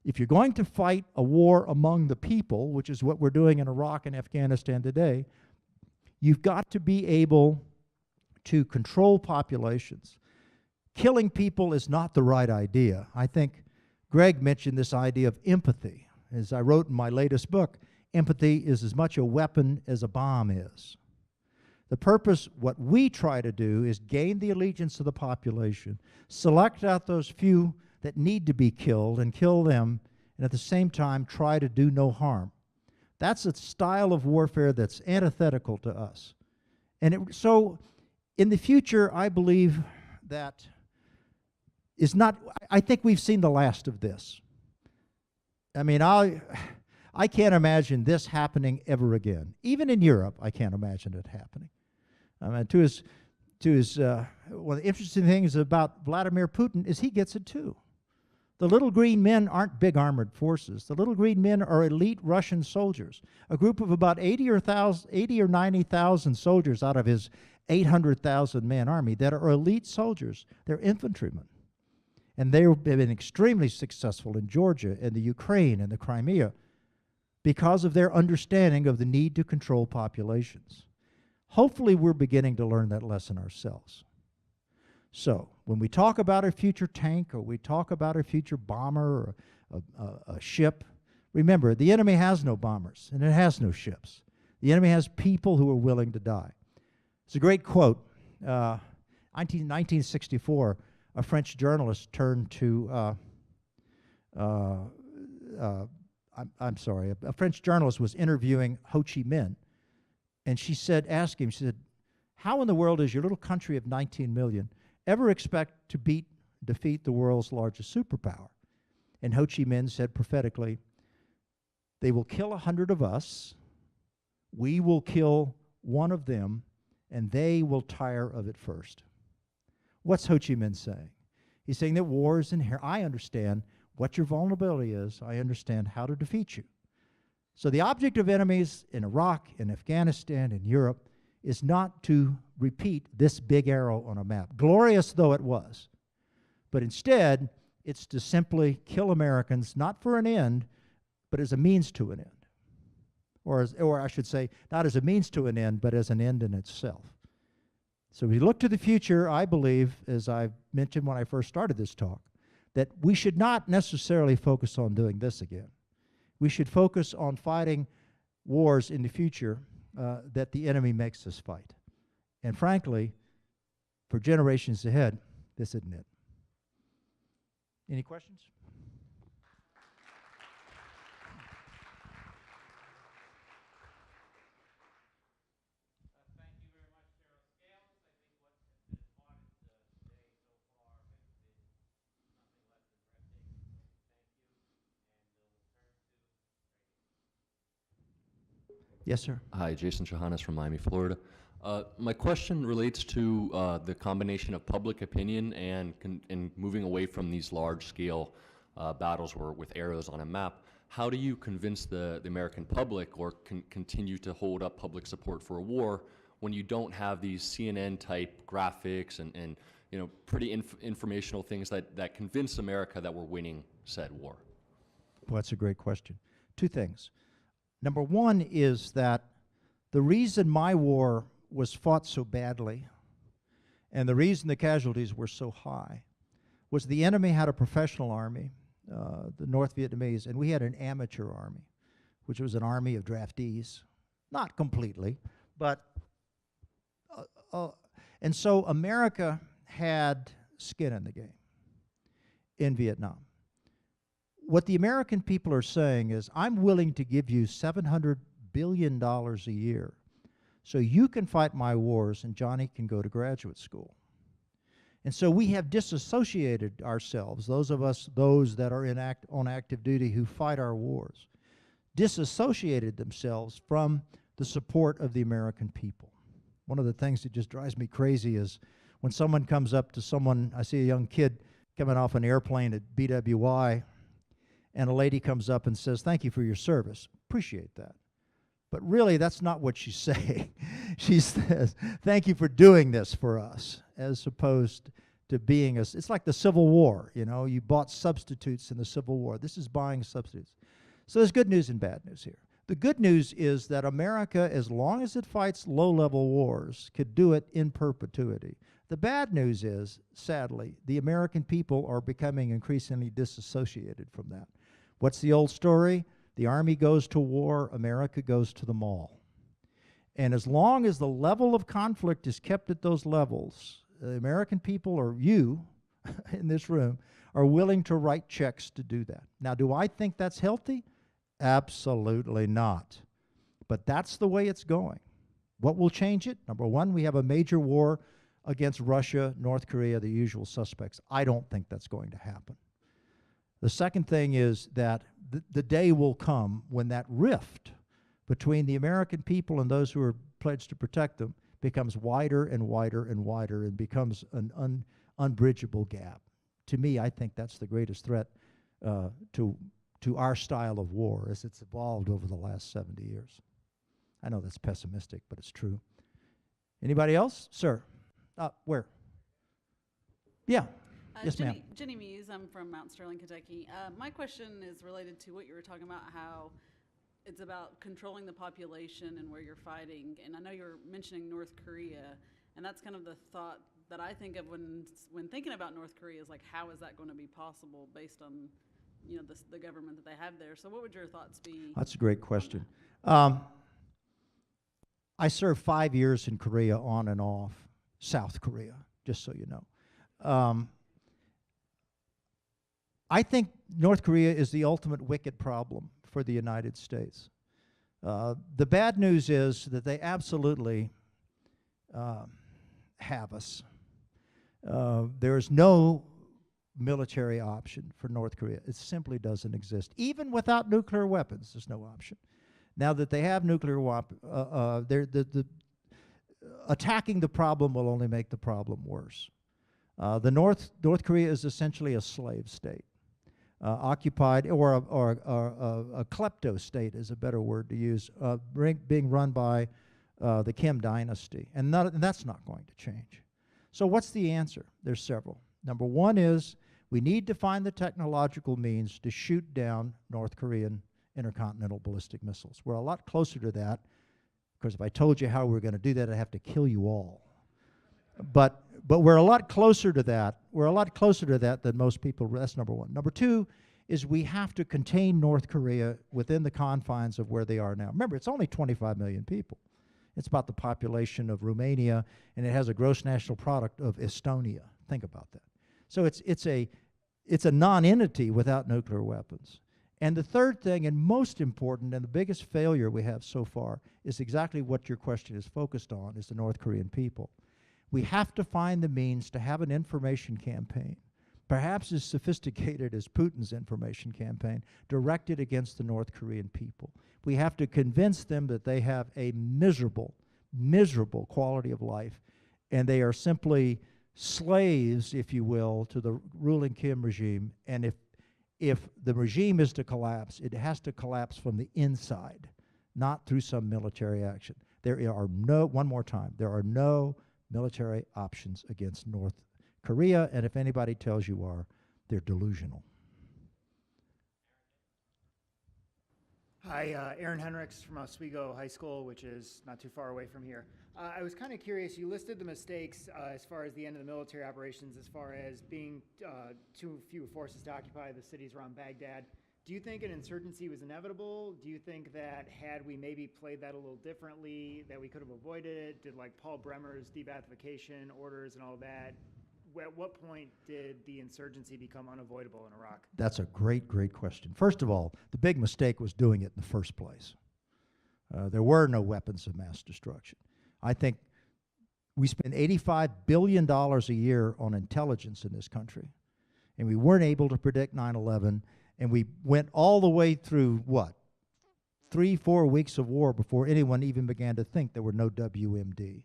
if you're going to fight a war among the people, which is what we're doing in Iraq and Afghanistan today, you've got to be able to control populations. Killing people is not the right idea. I think Greg mentioned this idea of empathy. As I wrote in my latest book, empathy is as much a weapon as a bomb is. The purpose, what we try to do, is gain the allegiance of the population, select out those few that need to be killed and kill them, and at the same time try to do no harm. That's a style of warfare that's antithetical to us. And so in the future, I believe that is not, I think we've seen the last of this. I mean, I can't imagine this happening ever again. Even in Europe, I can't imagine it happening. I mean, one of the interesting things about Vladimir Putin is he gets it too. The little green men aren't big armored forces. The little green men are elite Russian soldiers, a group of about 80 or 90,000 soldiers out of his 800,000 man army that are elite soldiers. They're infantrymen. And they've been extremely successful in Georgia and the Ukraine and the Crimea because of their understanding of the need to control populations. Hopefully we're beginning to learn that lesson ourselves. So when we talk about a future tank, or we talk about a future bomber, or a ship, remember, the enemy has no bombers and it has no ships. The enemy has people who are willing to die. It's a great quote 1964, a French journalist turned to, I'm sorry, a French journalist was interviewing Ho Chi Minh, and she said, asked him, she said, how in the world does your little country of 19 million ever expect to defeat the world's largest superpower? And Ho Chi Minh said prophetically, they will kill 100 of us, we will kill one of them, and they will tire of it first. What's Ho Chi Minh saying? He's saying that war is inherent. I understand what your vulnerability is. I understand how to defeat you. So the object of enemies in Iraq, in Afghanistan, in Europe, is not to repeat this big arrow on a map, glorious though it was. But instead, it's to simply kill Americans, not for an end, but as a means to an end. Or I should say, not as a means to an end, but as an end in itself. So we look to the future, I believe, as I mentioned when I first started this talk, that we should not necessarily focus on doing this again. We should focus on fighting wars in the future that the enemy makes us fight. And frankly, for generations ahead, this isn't it. Any questions? Thank you very much, Cheryl Scales. I think what has been taught today so far has been nothing less than breathtaking. So thank you, and we'll turn to. Yes, sir. Hi, Jason Johannes from Miami, Florida. My question relates to the combination of public opinion and moving away from these large-scale battles with arrows on a map. How do you convince the American public or continue to hold up public support for a war when you don't have these CNN-type graphics and you know, pretty informational things that convince America that we're winning said war? Well, that's a great question. Two things. Number one is that the reason my war was fought so badly and the reason the casualties were so high was the enemy had a professional army, the North Vietnamese, and we had an amateur army, which was an army of draftees. Not completely, but and so America had skin in the game in Vietnam. What the American people are saying is, I'm willing to give you $700 billion a year so you can fight my wars and Johnny can go to graduate school. And so we have disassociated ourselves, those of us, those that are on active duty who fight our wars, disassociated themselves from the support of the American people. One of the things that just drives me crazy is when someone comes up to someone, I see a young kid coming off an airplane at BWI, and a lady comes up and says, thank you for your service. Appreciate that. But really, that's not what she's saying. She says, thank you for doing this for us, as opposed to being it's like the Civil War, you know, you bought substitutes in the Civil War. This is buying substitutes. So there's good news and bad news here. The good news is that America, as long as it fights low-level wars, could do it in perpetuity. The bad news is, sadly, the American people are becoming increasingly disassociated from that. What's the old story? The Army goes to war, America goes to the mall. And as long as the level of conflict is kept at those levels, the American people, or you in this room, are willing to write checks to do that. Now, do I think that's healthy? Absolutely not. But that's the way it's going. What will change it? Number one, we have a major war against Russia, North Korea, the usual suspects. I don't think that's going to happen. The second thing is that the day will come when that rift between the American people and those who are pledged to protect them becomes wider and wider and wider and becomes an unbridgeable gap. To me, I think that's the greatest threat to our style of war as it's evolved over the last 70 years. I know that's pessimistic, but it's true. Anybody else? Sir. Where? Yeah. Yes, ma'am. Jenny Muse, I'm from Mount Sterling, Kentucky. My question is related to what you were talking about, how it's about controlling the population and where you're fighting. And I know you're mentioning North Korea, and that's kind of the thought that I think of when thinking about North Korea is like, how is that going to be possible based on, you know, the government that they have there? So what would your thoughts be? That's a great question. I served 5 years in Korea on and off. South Korea, just so you know. I think North Korea is the ultimate wicked problem for the United States. The bad news is that they absolutely have us. There's no military option for North Korea. It simply doesn't exist. Even without nuclear weapons, there's no option. Now that they have nuclear weapons, attacking the problem will only make the problem worse. North Korea is essentially a slave state, occupied, or a klepto state is a better word to use, being run by the Kim dynasty, and that's not going to change. So what's the answer? There's several. Number one is we need to find the technological means to shoot down North Korean intercontinental ballistic missiles. We're a lot closer to that, because if I told you how we're going to do that, I'd have to kill you all. But we're a lot closer to that. We're a lot closer to that than most people. That's number one. Number two is we have to contain North Korea within the confines of where they are now. Remember, it's only 25 million people. It's about the population of Romania, and it has a gross national product of Estonia. Think about that. So it's a non-entity without nuclear weapons. And the third thing, and most important, and the biggest failure we have so far, is exactly what your question is focused on, is the North Korean people. We have to find the means to have an information campaign, perhaps as sophisticated as Putin's information campaign, directed against the North Korean people. We have to convince them that they have a miserable, miserable quality of life, and they are simply slaves, if you will, to the ruling Kim regime. And if the regime is to collapse, it has to collapse from the inside, not through some military action. There are no, one more time, there are no military options against North Korea, and if anybody tells you are, they're delusional. Hi, Aaron Henricks from Oswego High School, which is not too far away from here. I was kind of curious, you listed the mistakes as far as the end of the military operations, as far as being too few forces to occupy the cities around Baghdad. Do you think an insurgency was inevitable? Do you think that had we maybe played that a little differently, that we could have avoided it? Did like Paul Bremer's de-Baathification orders and all that, at what point did the insurgency become unavoidable in Iraq? That's a great, great question. First of all, the big mistake was doing it in the first place. There were no weapons of mass destruction. I think we spend $85 billion a year on intelligence in this country, and we weren't able to predict 9/11, and we went all the way through, what, 3-4 weeks of war before anyone even began to think there were no WMD.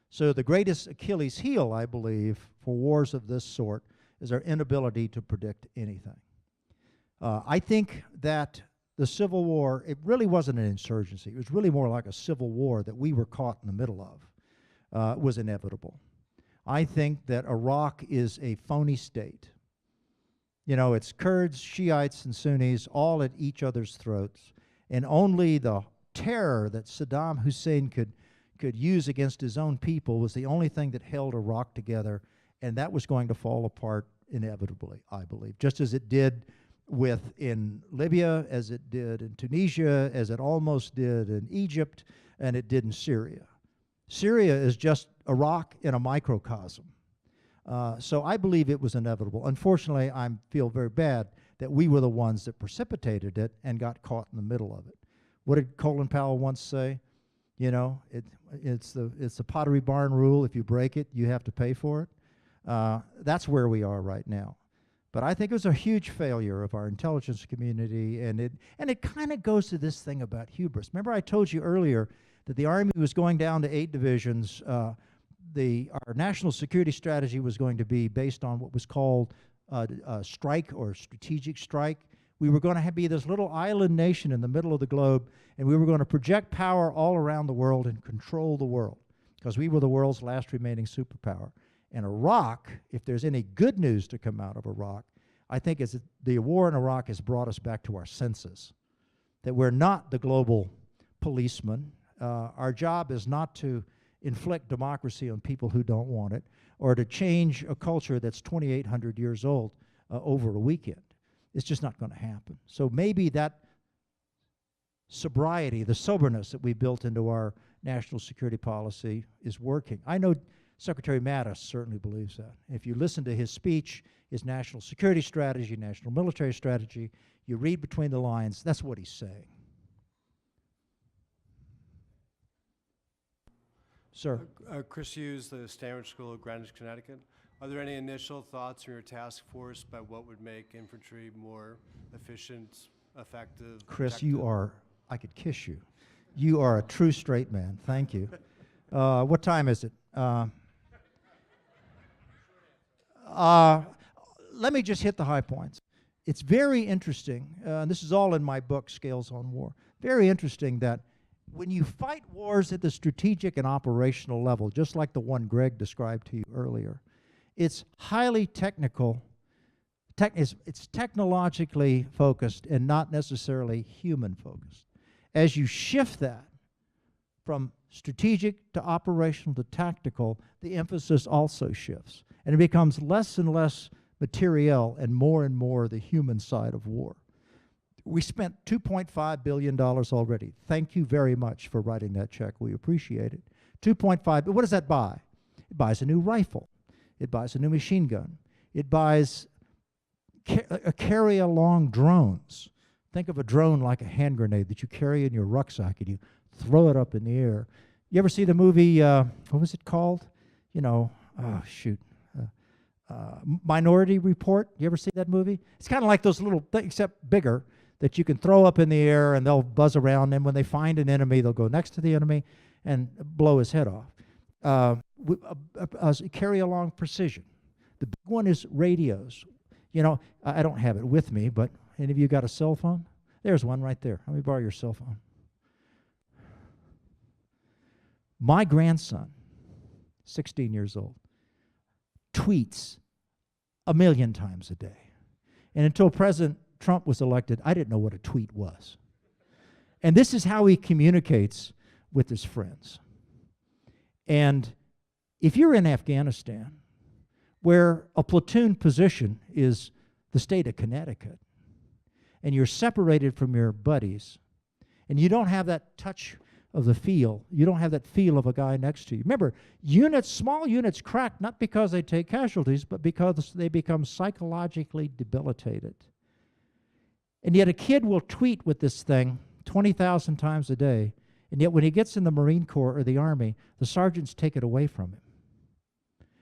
So the greatest Achilles heel, I believe, for wars of this sort is our inability to predict anything. I think that the Civil War, it really wasn't an insurgency. It was really more like a civil war that we were caught in the middle of, was inevitable. I think that Iraq is a phony state. You know, it's Kurds, Shiites, and Sunnis all at each other's throats, and only the terror that Saddam Hussein could use against his own people was the only thing that held Iraq together, and that was going to fall apart inevitably, I believe, just as it did in Libya, as it did in Tunisia, as it almost did in Egypt, and it did in Syria. Syria is just Iraq in a microcosm. So I believe it was inevitable. Unfortunately, I feel very bad that we were the ones that precipitated it and got caught in the middle of it. What did Colin Powell once say? You know, it's the Pottery Barn rule. If you break it, you have to pay for it. That's where we are right now. But I think it was a huge failure of our intelligence community, and it kind of goes to this thing about hubris. Remember I told you earlier that the Army was going down to 8 divisions. Our national security strategy was going to be based on what was called a strike or strategic strike. We were going to be this little island nation in the middle of the globe, and we were going to project power all around the world and control the world, because we were the world's last remaining superpower. And Iraq, if there's any good news to come out of Iraq, I think is that the war in Iraq has brought us back to our senses, that we're not the global policeman. Our job is not to inflict democracy on people who don't want it, or to change a culture that's 2,800 years old over a weekend. It's just not going to happen. So maybe that sobriety, the soberness that we built into our national security policy is working. I know Secretary Mattis certainly believes that. If you listen to his speech, his national security strategy, national military strategy, you read between the lines, that's what he's saying. Sir. Chris Hughes, the Stanford School of Greenwich, Connecticut. Are there any initial thoughts from your task force about what would make infantry more efficient, effective? Chris, effective? you are, I could kiss you. You are a true straight man. Thank you. What time is it? Let me just hit the high points. It's very interesting, and this is all in my book, Scales on War. Very interesting that when you fight wars at the strategic and operational level, just like the one Greg described to you earlier, it's highly technical. It's technologically focused and not necessarily human focused. As you shift that from strategic to operational to tactical, the emphasis also shifts. And it becomes less and less materiel and more the human side of war. We spent $2.5 billion already. Thank you very much for writing that check. We appreciate it. 2.5, but what does that buy? It buys a new rifle. It buys a new machine gun. It buys carry-along drones. Think of a drone like a hand grenade that you carry in your rucksack and you throw it up in the air. You ever see the movie, what was it called? You know, oh shoot. Minority Report. You ever see that movie? It's kind of like those little things, except bigger, that you can throw up in the air and they'll buzz around, and when they find an enemy, they'll go next to the enemy and blow his head off. Carry along precision. The big one is radios. You know, I don't have it with me, but any of you got a cell phone? There's one right there. Let me borrow your cell phone. My grandson, 16 years old, tweets 1 million times a day. And until President Trump was elected, I didn't know what a tweet was. And this is how he communicates with his friends. And if you're in Afghanistan, where a platoon position is the state of Connecticut, and you're separated from your buddies, and you don't have that touch of the feel, you don't have that feel of a guy next to you. Remember, small units crack not because they take casualties, but because they become psychologically debilitated. And yet a kid will tweet with this thing 20,000 times a day, and yet when he gets in the Marine Corps or the Army, the sergeants take it away from him.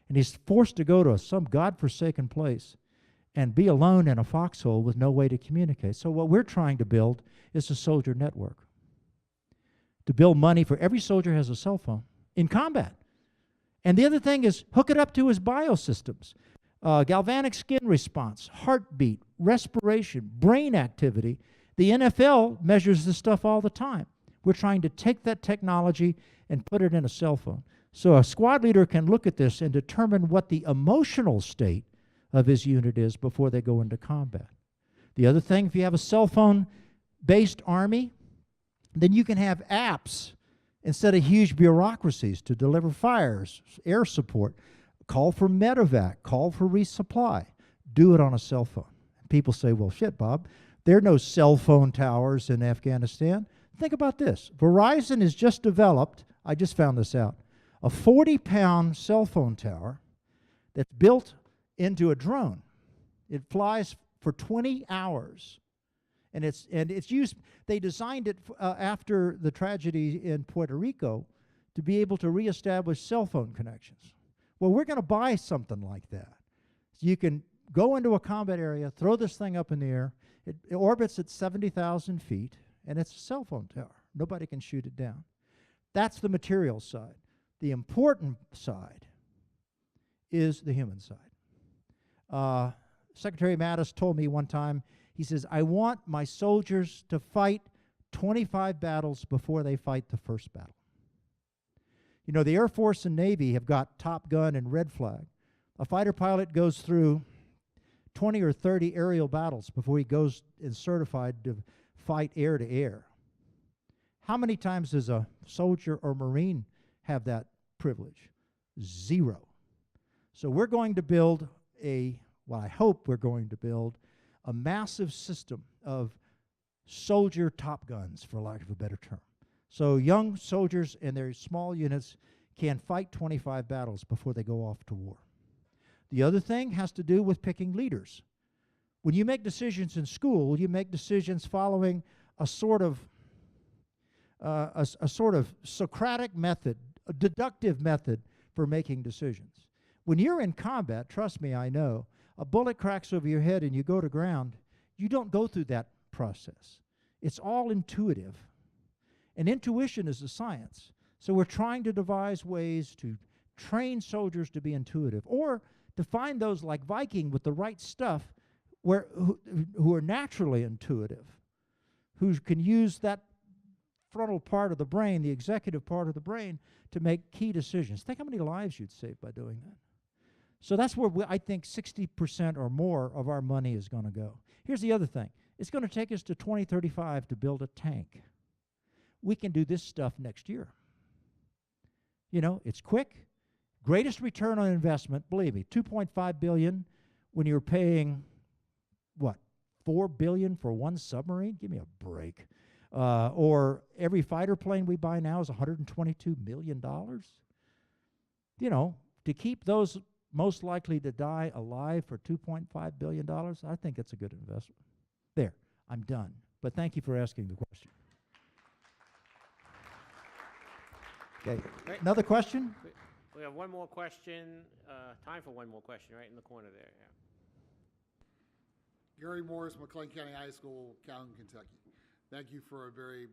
And he's forced to go to some godforsaken place and be alone in a foxhole with no way to communicate. So what we're trying to build is a soldier network. To build money for every soldier has a cell phone in combat. And the other thing is hook it up to his biosystems. Galvanic skin response, heartbeat, respiration, brain activity. The NFL measures this stuff all the time. We're trying to take that technology and put it in a cell phone. So a squad leader can look at this and determine what the emotional state of his unit is before they go into combat. The other thing, if you have a cell phone-based army, then you can have apps instead of huge bureaucracies to deliver fires, air support, call for medevac, call for resupply. Do it on a cell phone. People say, well, shit, Bob, there are no cell phone towers in Afghanistan. Think about this. Verizon has just developed, I just found this out, a 40-pound cell phone tower that's built into a drone. It flies for 20 hours. And it's used, they designed it after the tragedy in Puerto Rico to be able to reestablish cell phone connections. Well, we're going to buy something like that. So you can go into a combat area, throw this thing up in the air. It orbits at 70,000 feet, and it's a cell phone tower. Nobody can shoot it down. That's the material side. The important side is the human side. Secretary Mattis told me one time, he says, I want my soldiers to fight 25 battles before they fight the first battle. You know, the Air Force and Navy have got Top Gun and Red Flag. A fighter pilot goes through 20 or 30 aerial battles before he goes and certified to fight air to air. How many times does a soldier or Marine have that privilege? 0. So we're going to build I hope we're going to build a massive system of soldier Top Guns, for lack of a better term. So young soldiers and their small units can fight 25 battles before they go off to war. The other thing has to do with picking leaders. When you make decisions in school, you make decisions following a sort of Socratic method, a deductive method for making decisions. When you're in combat, trust me, I know, a bullet cracks over your head and you go to ground, you don't go through that process. It's all intuitive. And intuition is a science. So we're trying to devise ways to train soldiers to be intuitive, or to find those like Viking with the right stuff who are naturally intuitive, who can use that frontal part of the brain, the executive part of the brain, to make key decisions. Think how many lives you'd save by doing that. So that's where I think 60% or more of our money is going to go. Here's the other thing. It's going to take us to 2035 to build a tank. We can do this stuff next year. You know, it's quick. Greatest return on investment, believe me, $2.5 billion when you're paying, what, $4 billion for one submarine? Give me a break. Or every fighter plane we buy now is $122 million. You know, to keep those most likely to die alive for $2.5 billion, I think it's a good investment. There, I'm done. But thank you for asking the question. Okay, Right. another question? We have one more question, time for one more question, right in the corner there, yeah. Gary Morris, McLean County High School, Calhoun, Kentucky. Thank you for a very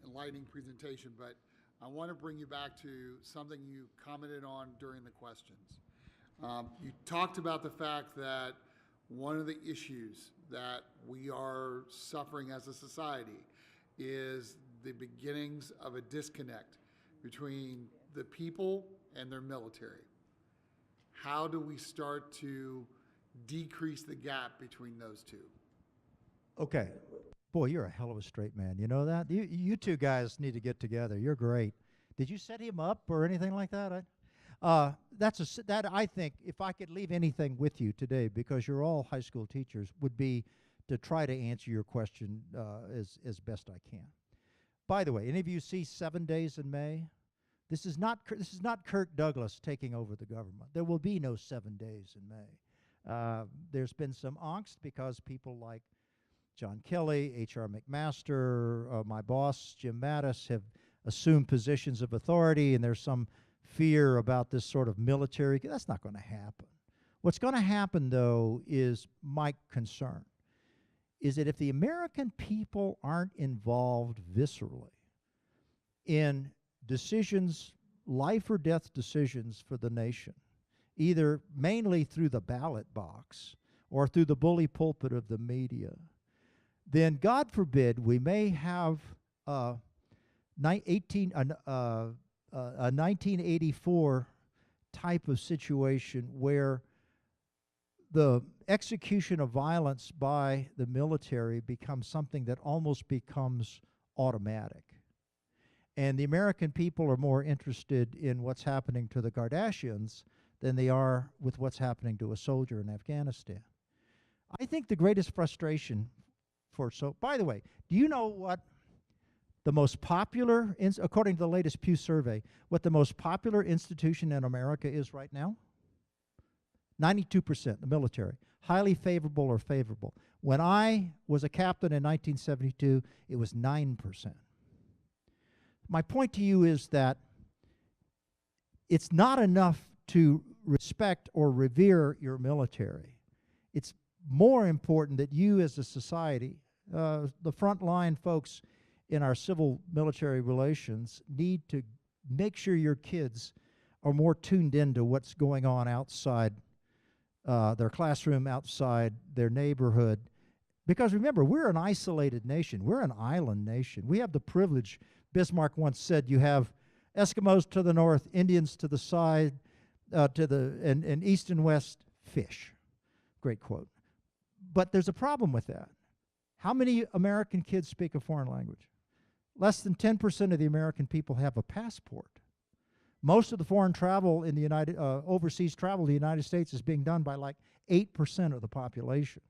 enlightening presentation, but I want to bring you back to something you commented on during the questions. You talked about the fact that one of the issues that we are suffering as a society is the beginnings of a disconnect between the people and their military. How do we start to decrease the gap between those two? Okay. Boy, you're a hell of a straight man. You know that? You two guys need to get together. You're great. Did you set him up or anything like that? That I think, if I could leave anything with you today, because you're all high school teachers, would be to try to answer your question as best I can. By the way, any of you see 7 Days in May? This is not Kirk Douglas taking over the government. There will be no 7 days in May. There's been some angst because people like John Kelly, H.R. McMaster, my boss, Jim Mattis, have assumed positions of authority, and there's some fear about this sort of military. That's not going to happen. What's going to happen, though, is my concern, is that if the American people aren't involved viscerally in decisions, life or death decisions for the nation, either mainly through the ballot box or through the bully pulpit of the media, then God forbid we may have a 1984 type of situation where the execution of violence by the military becomes something that almost becomes automatic. And the American people are more interested in what's happening to the Kardashians than they are with what's happening to a soldier in Afghanistan. I think the greatest frustration by the way, do you know what the most popular, according to the latest Pew survey, what the most popular institution in America is right now? 92%, the military. Highly favorable or favorable. When I was a captain in 1972, it was 9%. My point to you is that it's not enough to respect or revere your military. It's more important that you as a society, the frontline folks in our civil military relations, need to make sure your kids are more tuned into what's going on outside their classroom, outside their neighborhood. Because remember, we're an isolated nation. We're an island nation. We have the privilege. Bismarck once said, you have Eskimos to the north, Indians to the side, and east and west, fish. Great quote. But there's a problem with that. How many American kids speak a foreign language? Less than 10% of the American people have a passport. Most of the foreign travel in the overseas travel in the United States is being done by like 8% of the population.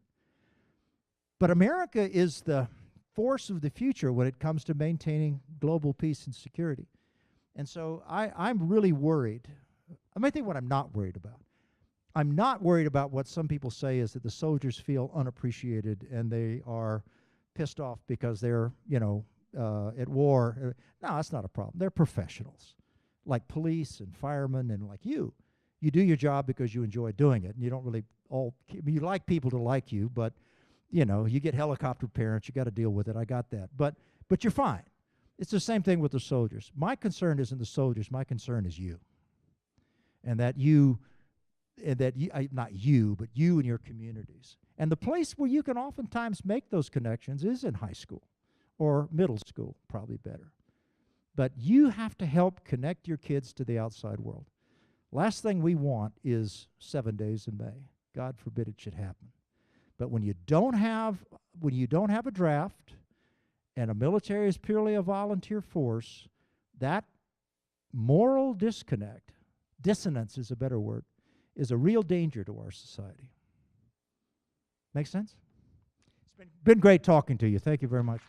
But America is the force of the future when it comes to maintaining global peace and security. And so I'm really worried. I might think what I'm not worried about. I'm not worried about what some people say is that the soldiers feel unappreciated and they are pissed off because they're, you know, at war. No, that's not a problem. They're professionals, like police and firemen and like you. You do your job because you enjoy doing it, and you don't really you like people to like you, but, you know, you get helicopter parents, you got to deal with it. I got that. But you're fine. It's the same thing with the soldiers. My concern isn't the soldiers. My concern is you. And that you, not you, but you and your communities. And the place where you can oftentimes make those connections is in high school or middle school, probably better. But you have to help connect your kids to the outside world. Last thing we want is 7 days in May. God forbid it should happen. But when you don't have a draft and a military is purely a volunteer force, that moral disconnect, dissonance is a better word, is a real danger to our society. Make sense? It's been great talking to you. Thank you very much.